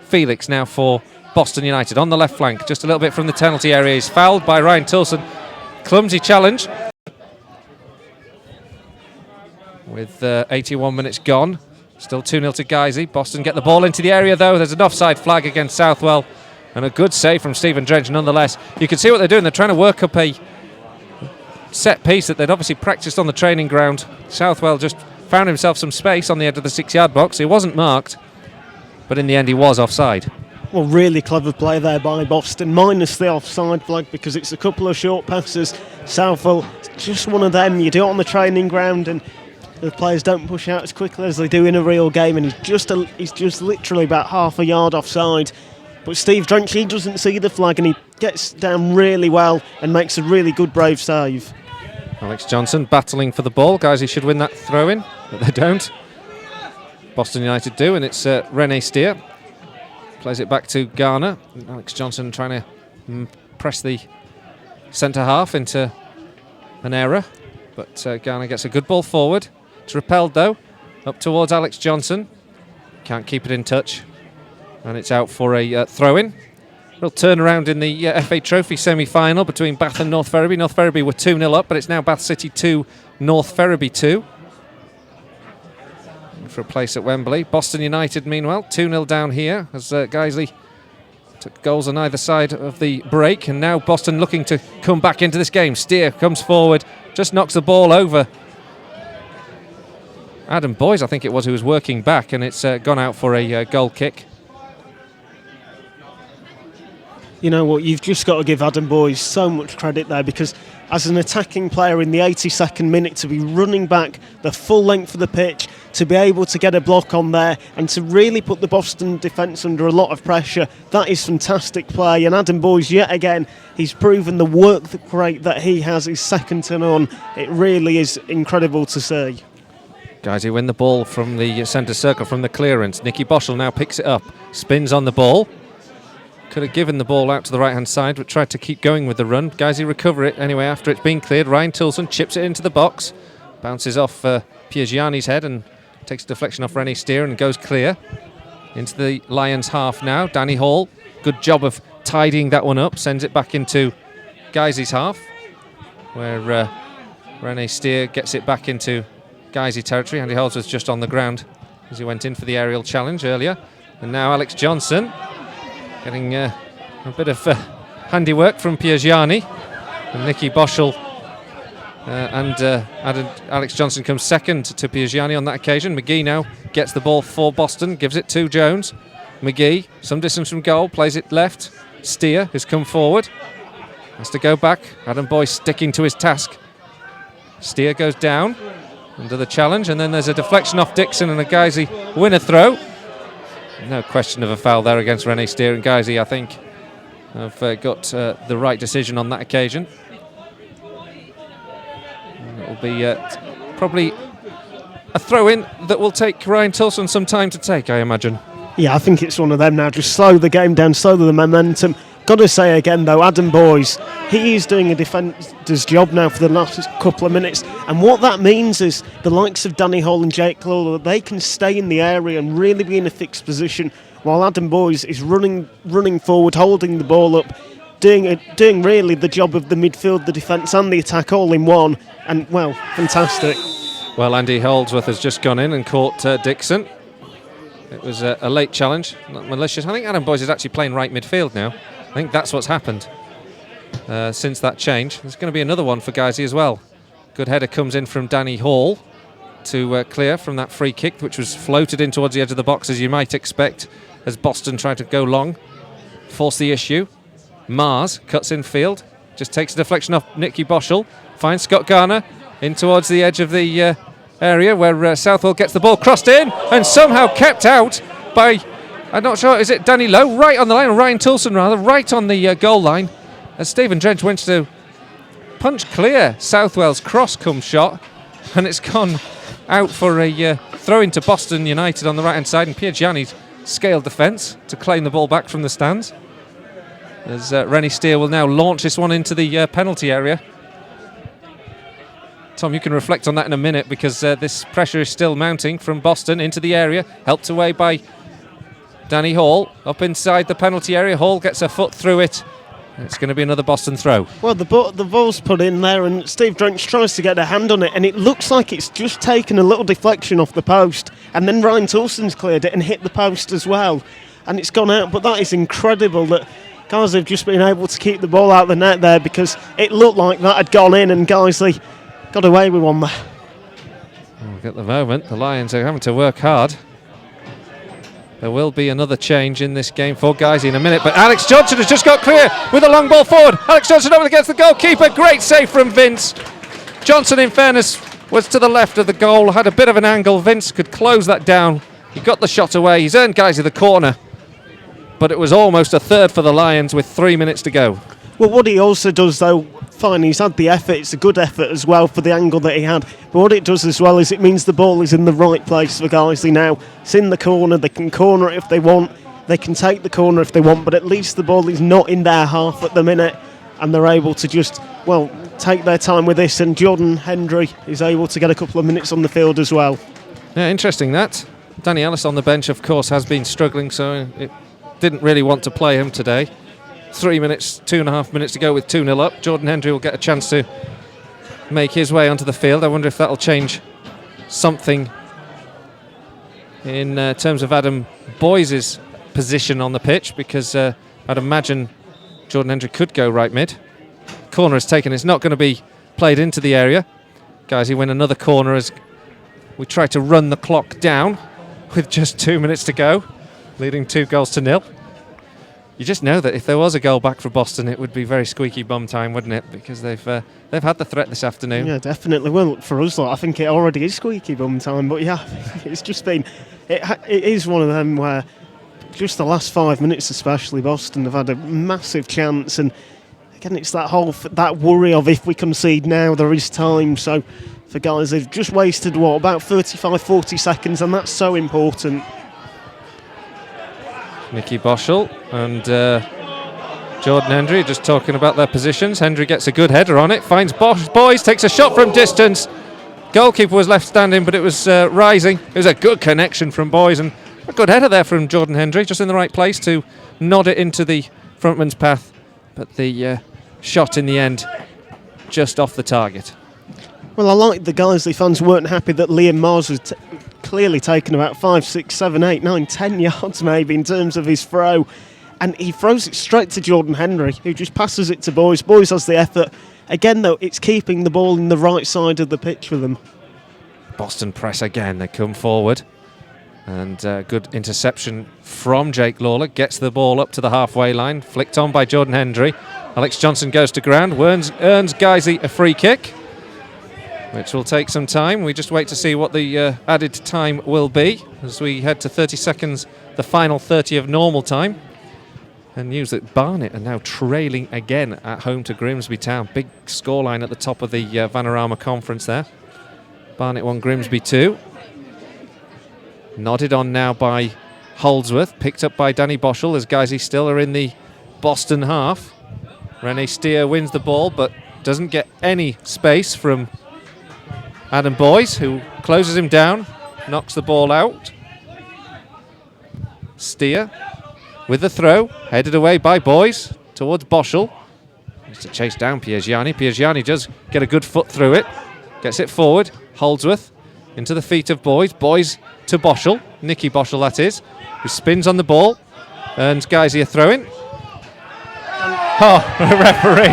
Felix now for Boston United on the left flank, just a little bit from the penalty area. He's fouled by Ryan Toulson. Clumsy challenge. With 81 minutes gone. Still 2-0 to Guiseley. Boston get the ball into the area though. There's an offside flag against Southwell. And a good save from Stephen Drench nonetheless. You can see what they're doing. They're trying to work up a set piece that they'd obviously practiced on the training ground. Southwell just found himself some space on the edge of the 6-yard box. He wasn't marked, but in the end he was offside. Well, really clever play there by Boston, minus the offside flag, because it's a couple of short passes. Southwell, just one of them. You do it on the training ground and the players don't push out as quickly as they do in a real game, and he's just literally about half a yard offside. But Steve Drench, he doesn't see the flag, and he gets down really well and makes a really good, brave save. Alex Johnson battling for the ball. Guys, he should win that throw-in, but they don't. Boston United do, and it's Rene Steer. Plays it back to Garner. Alex Johnson trying to press the centre half into an error, but Garner gets a good ball forward. It's repelled, though, up towards Alex Johnson. Can't keep it in touch. And it's out for a throw-in. Real turnaround in the FA Trophy semi-final between Bath and North Ferriby. North Ferriby were 2-0 up, but it's now Bath City 2, North Ferriby 2. For a place at Wembley. Boston United, meanwhile, 2-0 down here as Guiseley took goals on either side of the break. And now Boston looking to come back into this game. Steer comes forward, just knocks the ball over Adam Boys, I think it was, who was working back, and it's gone out for a goal kick. You know what, you've just got to give Adam Boys so much credit there, because as an attacking player in the 82nd minute, to be running back the full length of the pitch, to be able to get a block on there and to really put the Boston defence under a lot of pressure. That is fantastic play, and Adam Boyes, yet again, he's proven the work rate that he has is second to none. It really is incredible to see. Guys, who win the ball from the centre circle from the clearance. Nicky Boschel now picks it up, spins on the ball. Could have given the ball out to the right-hand side, but tried to keep going with the run. Guys, recover it anyway after it's been cleared. Ryan Tilson chips it into the box, bounces off Piergiani's head and takes a deflection off Rennie Steer and goes clear. Into the Lions half now. Danny Hall, good job of tidying that one up, sends it back into Guisey's half, where Rennie Steer gets it back into Guisey territory. Andy Holdsworth just on the ground as he went in for the aerial challenge earlier. And now Alex Johnson getting a bit of handiwork from Piergiani. And Nicky Boschel and Alex Johnson comes second to Piergiani on that occasion. McGee now gets the ball for Boston, gives it to Jones. McGee, some distance from goal, plays it left. Steer has come forward, has to go back. Adam Boyes sticking to his task. Steer goes down under the challenge, and then there's a deflection off Dixon and a Guisey winner throw. No question of a foul there against Rennie Steer, and Guisey, I think, have got the right decision on that occasion. And it will be probably a throw-in that will take Ryan Tilson some time to take, I imagine. Yeah, I think it's one of them now. Just slow the game down, slow the momentum. Got to say again, though, Adam Boyes, he is doing a defender's job now for the last couple of minutes. And what that means is the likes of Danny Hall and Jake Lawler, they can stay in the area and really be in a fixed position, while Adam Boyes is running forward, holding the ball up, doing really the job of the midfield, the defence and the attack all in one. And, well, fantastic. Well, Andy Holdsworth has just gone in and caught Dixon. It was a late challenge, not malicious. I think Adam Boyes is actually playing right midfield now. I think that's what's happened since that change. There's going to be another one for Guisey as well. Good header comes in from Danny Hall to clear from that free kick, which was floated in towards the edge of the box, as you might expect, as Boston tried to go long, force the issue. Mars cuts in field, just takes a deflection off Nicky Boschel, finds Scott Garner in towards the edge of the area where Southwell gets the ball crossed in and somehow kept out by, I'm not sure, is it Danny Lowe? Right on the line, or Ryan Tilson rather, right on the goal line, as Stephen Drench went to punch clear Southwell's cross-come shot, and it's gone out for a throw into Boston United on the right-hand side, and Piergiani's scaled defence to claim the ball back from the stands. As Rennie Steer will now launch this one into the penalty area. Tom, you can reflect on that in a minute, because this pressure is still mounting from Boston into the area, helped away by Danny Hall, up inside the penalty area. Hall gets a foot through it. It's going to be another Boston throw. Well, the ball's put in there, and Steve Drench tries to get a hand on it, and it looks like it's just taken a little deflection off the post, and then Ryan Tilson's cleared it and hit the post as well, and it's gone out. But that is incredible that guys have just been able to keep the ball out of the net there, because it looked like that had gone in, and Guiseley got away with one there. Well, at the moment, the Lions are having to work hard. There will be another change in this game for Guisey in a minute, but Alex Johnson has just got clear with a long ball forward. Alex Johnson over against the goalkeeper. Great save from Vince. Johnson, in fairness, was to the left of the goal, had a bit of an angle. Vince could close that down. He got the shot away. He's earned Guisey the corner, but it was almost a third for the Lions with 3 minutes to go. Well, what he also does, though, fine, he's had the effort, it's a good effort as well for the angle that he had, but what it does as well is it means the ball is in the right place for Guiseley now. It's in the corner, they can corner it if they want, they can take the corner if they want, but at least the ball is not in their half at the minute, and they're able to just, well, take their time with this, and Jordan Hendry is able to get a couple of minutes on the field as well. Yeah, interesting that. Danny Ellis on the bench, of course, has been struggling, so it didn't really want to play him today. 3 minutes, 2.5 minutes to go with 2-0 up. Jordan Hendry will get a chance to make his way onto the field. I wonder if that'll change something in terms of Adam Boyes' position on the pitch, because I'd imagine Jordan Hendry could go right mid. Corner is taken. It's not going to be played into the area. Guys, he win another corner as we try to run the clock down with just 2 minutes to go, leading 2-0. you just know that if there was a goal back for Boston, it would be very squeaky bum time, wouldn't it? Because they've had the threat this afternoon. Yeah, definitely. Well, for us, I think it already is squeaky bum time. But yeah, it's just been. It is one of them where just the last 5 minutes, especially Boston, have had a massive chance, and again, it's that worry of if we concede now, there is time. So for guys, they've just wasted about 35-40 seconds, and that's so important. Nicky Boschel and Jordan Hendry just talking about their positions. Hendry gets a good header on it, finds Boys, takes a shot from distance. Goalkeeper was left standing, but it was rising. It was a good connection from Boys, and a good header there from Jordan Hendry, just in the right place to nod it into the frontman's path. But the shot in the end, just off the target. Well, I like the Guiseley fans weren't happy that Liam Mars was clearly taken about 5, 6, 7, 8, 9, 10 yards maybe in terms of his throw. And he throws it straight to Jordan Hendry, who just passes it to Boys. Boys has the effort. Again, though, it's keeping the ball in the right side of the pitch for them. Boston press again. They come forward. And good interception from Jake Lawler. Gets the ball up to the halfway line. Flicked on by Jordan Hendry. Alex Johnson goes to ground. Earns Guiseley a free kick, which will take some time. We just wait to see what the added time will be as we head to 30 seconds, the final 30 of normal time. And news that Barnet are now trailing again at home to Grimsby Town. Big scoreline at the top of the Vanarama Conference there. Barnet 1, Grimsby 2. Nodded on now by Holdsworth, picked up by Danny Boschel as Guiseley still are in the Boston half. Rene Steer wins the ball but doesn't get any space from Adam Boys, who closes him down, knocks the ball out. Steer with the throw, headed away by Boys towards Boschel. Needs to chase down Piergiani. Piergiani does get a good foot through it, gets it forward. Holdsworth into the feet of Boys. Boys to Boschel, Nicky Boschel that is, who spins on the ball, and Guiseley a throw-in. Oh, the referee.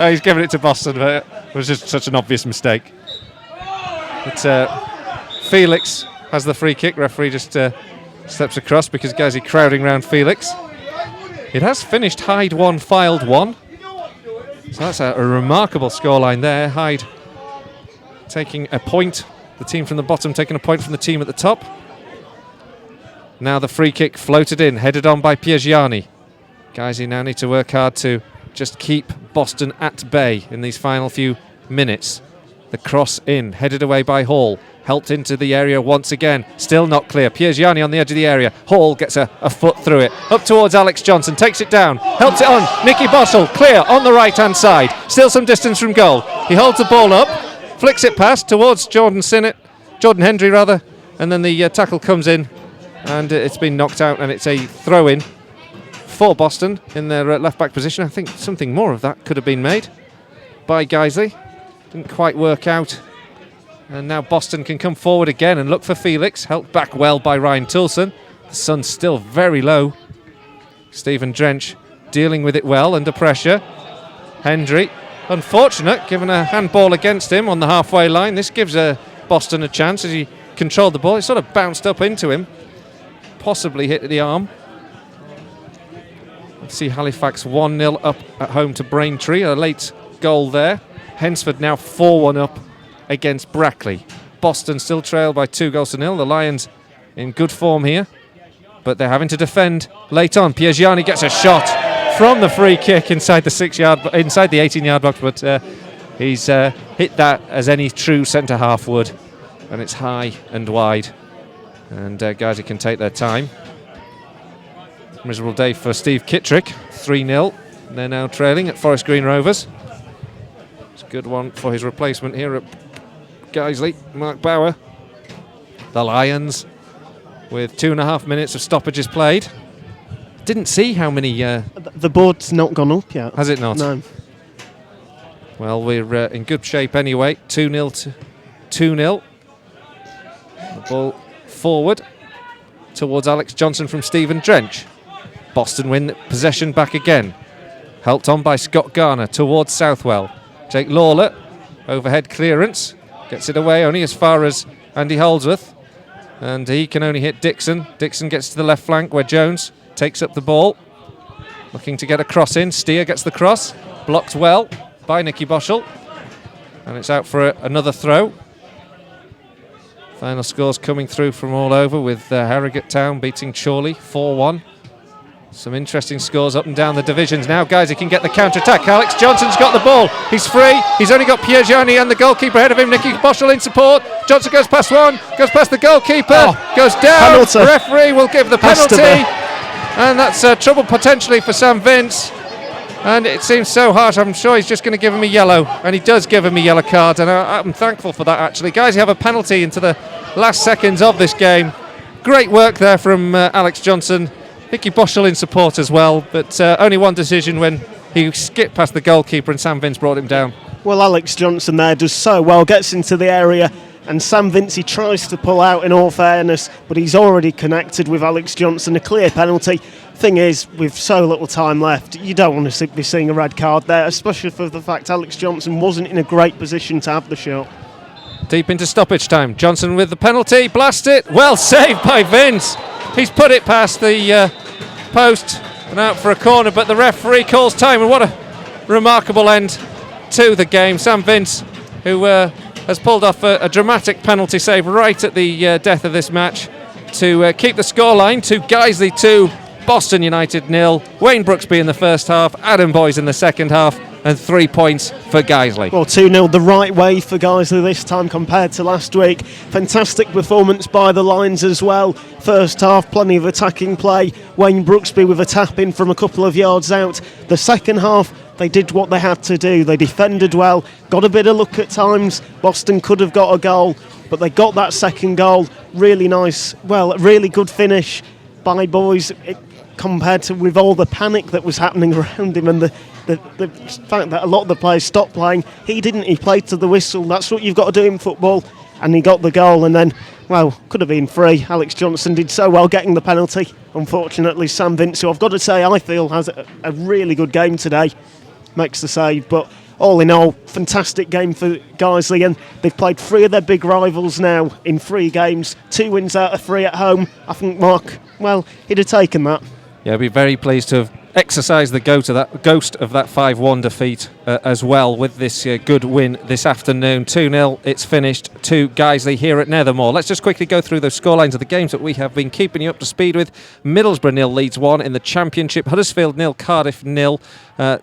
He's given it to Boston, but it was just such an obvious mistake. But Felix has the free kick. Referee just steps across because Guiseley crowding round Felix. It has finished Hyde 1, Fylde 1. So that's a remarkable scoreline there. Hyde taking a point, the team from the bottom taking a point from the team at the top. Now the free kick floated in, headed on by Piergiani. Guiseley now need to work hard to just keep Boston at bay in these final few minutes. The cross in, headed away by Hall. Helped into the area once again. Still not clear. Piergiani on the edge of the area. Hall gets a foot through it. Up towards Alex Johnson. Takes it down. Helps it on. Nicky Boschel. Clear on the right-hand side. Still some distance from goal. He holds the ball up. Flicks it past towards Jordan Hendry rather. And then the tackle comes in. And it's been knocked out. And it's a throw-in for Boston in their left-back position. I think something more of that could have been made by Guiseley. Didn't quite work out. And now Boston can come forward again and look for Felix. Helped back well by Ryan Toulson. The sun's still very low. Stephen Drench dealing with it well under pressure. Hendry, unfortunate, given a handball against him on the halfway line. This gives Boston a chance as he controlled the ball. It sort of bounced up into him. Possibly hit the arm. Let's see Halifax 1-0 up at home to Braintree. A late goal there. Hensford now 4-1 up against Brackley. Boston still trail by 2-0. The Lions in good form here, but they're having to defend late on. Piergiani gets a shot from the free kick inside the 18-yard box, but he's hit that as any true centre half would, and it's high and wide. And Guiseley can take their time. Miserable day for Steve Kittrick. 3-0. They're now trailing at Forest Green Rovers. It's a good one for his replacement here at Guiseley, Mark Bauer. The Lions with 2.5 minutes of stoppages played. Didn't see how many... The board's not gone up yet. Has it not? No. Well, we're in good shape anyway. 2-0 to 2-0. The ball forward towards Alex Johnson from Stephen Drench. Boston win possession back again. Helped on by Scott Garner towards Southwell. Jake Lawler, overhead clearance. Gets it away only as far as Andy Holdsworth. and he can only hit Dixon. Dixon gets to the left flank where Jones takes up the ball, looking to get a cross in. Steer gets the cross, blocked well by Nicky Boschel, and it's out for another throw. Final scores coming through from all over, with Harrogate Town beating Chorley 4-1. Some interesting scores up and down the divisions now. Guys, he can get the counter-attack. Alex Johnson's got the ball. He's free. He's only got Piergiani and the goalkeeper ahead of him. Nicky Boschel in support. Johnson goes past one, goes past the goalkeeper, goes down. Penalty. Referee will give the penalty. And that's trouble potentially for Sam Vince. And it seems so harsh. I'm sure he's just going to give him a yellow. And he does give him a yellow card. And I'm thankful for that, actually. Guys, you have a penalty into the last seconds of this game. Great work there from Alex Johnson. Nicky Boschel in support as well. But only one decision when he skipped past the goalkeeper and Sam Vince brought him down. Well, Alex Johnson there does so well. Gets into the area. And Sam Vince, tries to pull out, in all fairness. But he's already connected with Alex Johnson. A clear penalty. Thing is, with so little time left, you don't want to be seeing a red card there, especially for the fact Alex Johnson wasn't in a great position to have the shot. Deep into stoppage time. Johnson with the penalty. Blast it. Well saved by Vince. He's put it past the post and out for a corner, but the referee calls time. And what a remarkable end to the game. Sam Vince, who has pulled off a dramatic penalty save right at the death of this match to keep the scoreline to Guiseley 2, Boston United 0. Wayne Brooksby in the first half, Adam Boys in the second half, and 3 points for Guiseley. Well, 2-0 the right way for Guiseley this time compared to last week. Fantastic performance by the Lions as well. First half, plenty of attacking play. Wayne Brooksby with a tap in from a couple of yards out. The second half, they did what they had to do. They defended well, got a bit of luck at times. Boston could have got a goal, but they got that second goal. Really nice, well, really good finish by Boys. Compared to with all the panic that was happening around him and the fact that a lot of the players stopped playing, he didn't. He played to the whistle. That's what you've got to do in football. And he got the goal, and then, well, could have been free. Alex Johnson did so well getting the penalty. Unfortunately, Sam Vince, who I've got to say I feel has a really good game today, makes the save. But all in all, fantastic game for Guiseley, and they've played 3 of their big rivals now in 3 games. 2 wins out of 3 at home. I think Mark, well, he'd have taken that. Yeah, I'd be very pleased to have exercised the ghost of that 5-1 defeat as well with this good win this afternoon. 2-0, it's finished to Guiseley here at Nethermore. Let's just quickly go through those scorelines of the games that we have been keeping you up to speed with. Middlesbrough 0, Leeds 1 in the Championship. Huddersfield 0, Cardiff 0.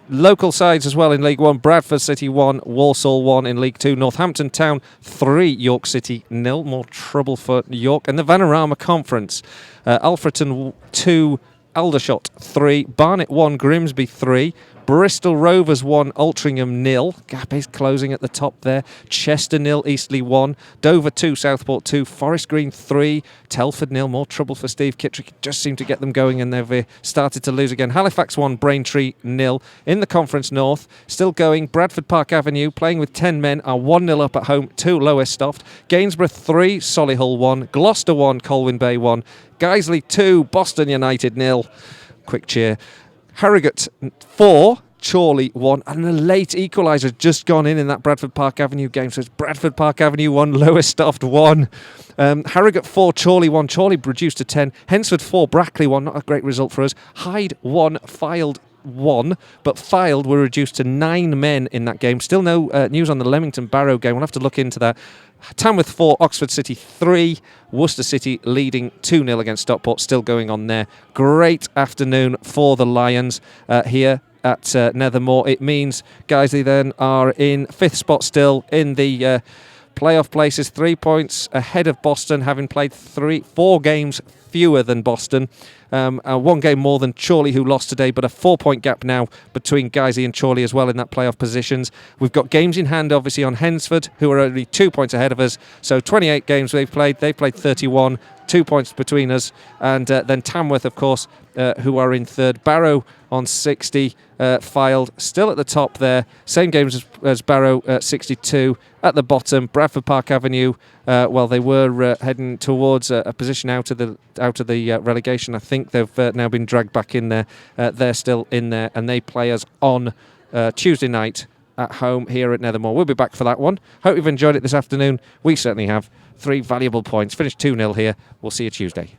Local sides as well in League 1. Bradford City 1, Walsall 1 in League 2. Northampton Town 3, York City 0. More trouble for York. And the Vanarama Conference. Alfreton 2, Aldershot 3, Barnet 1, Grimsby 3, Bristol Rovers 1, Altrincham 0. Gap is closing at the top there. Chester 0, Eastleigh 1, Dover 2, Southport 2, Forest Green 3, Telford 0. More trouble for Steve Kittrick. Just seemed to get them going and they've started to lose again. Halifax 1, Braintree 0. In the Conference North, still going. Bradford Park Avenue playing with 10 men are 1-0 up at home to Lowestoft. Gainsborough 3, Solihull 1, Gloucester 1, Colwyn Bay 1, Guiseley 2, Boston United 0. Quick cheer. Harrogate 4, Chorley 1, and a late equaliser just gone in that Bradford Park Avenue game. So it's Bradford Park Avenue 1, Lowestoft 1. Harrogate 4, Chorley 1. Chorley reduced to 10. Hensford 4, Brackley 1. Not a great result for us. Hyde 1, Fylde 1, but Fylde were reduced to 9 men in that game. Still no news on the Leamington Barrow game. We'll have to look into that. Tamworth 4, Oxford City 3, Worcester City leading 2-0 against Stockport, still going on there. Great afternoon for the Lions here at Nethermore. It means Guiseley then are in 5th spot still in the playoff places, 3 points ahead of Boston, having played 4 games fewer than Boston. 1 game more than Chorley, who lost today, but a 4-point gap now between Guiseley and Chorley as well in that playoff positions. We've got games in hand, obviously, on Hensford, who are only 2 points ahead of us. So 28 games they've played 31, 2 points between us. And then Tamworth, of course, who are in 3rd. Barrow on 60, Fylde still at the top there. Same games as Barrow, 62. At the bottom, Bradford Park Avenue, they were heading towards a position out of the relegation. I think they've now been dragged back in there. They're still in there, and they play us on Tuesday night at home here at Nethermore. We'll be back for that one. Hope you've enjoyed it this afternoon. We certainly have. 3 valuable points. Finished 2-0 here. We'll see you Tuesday.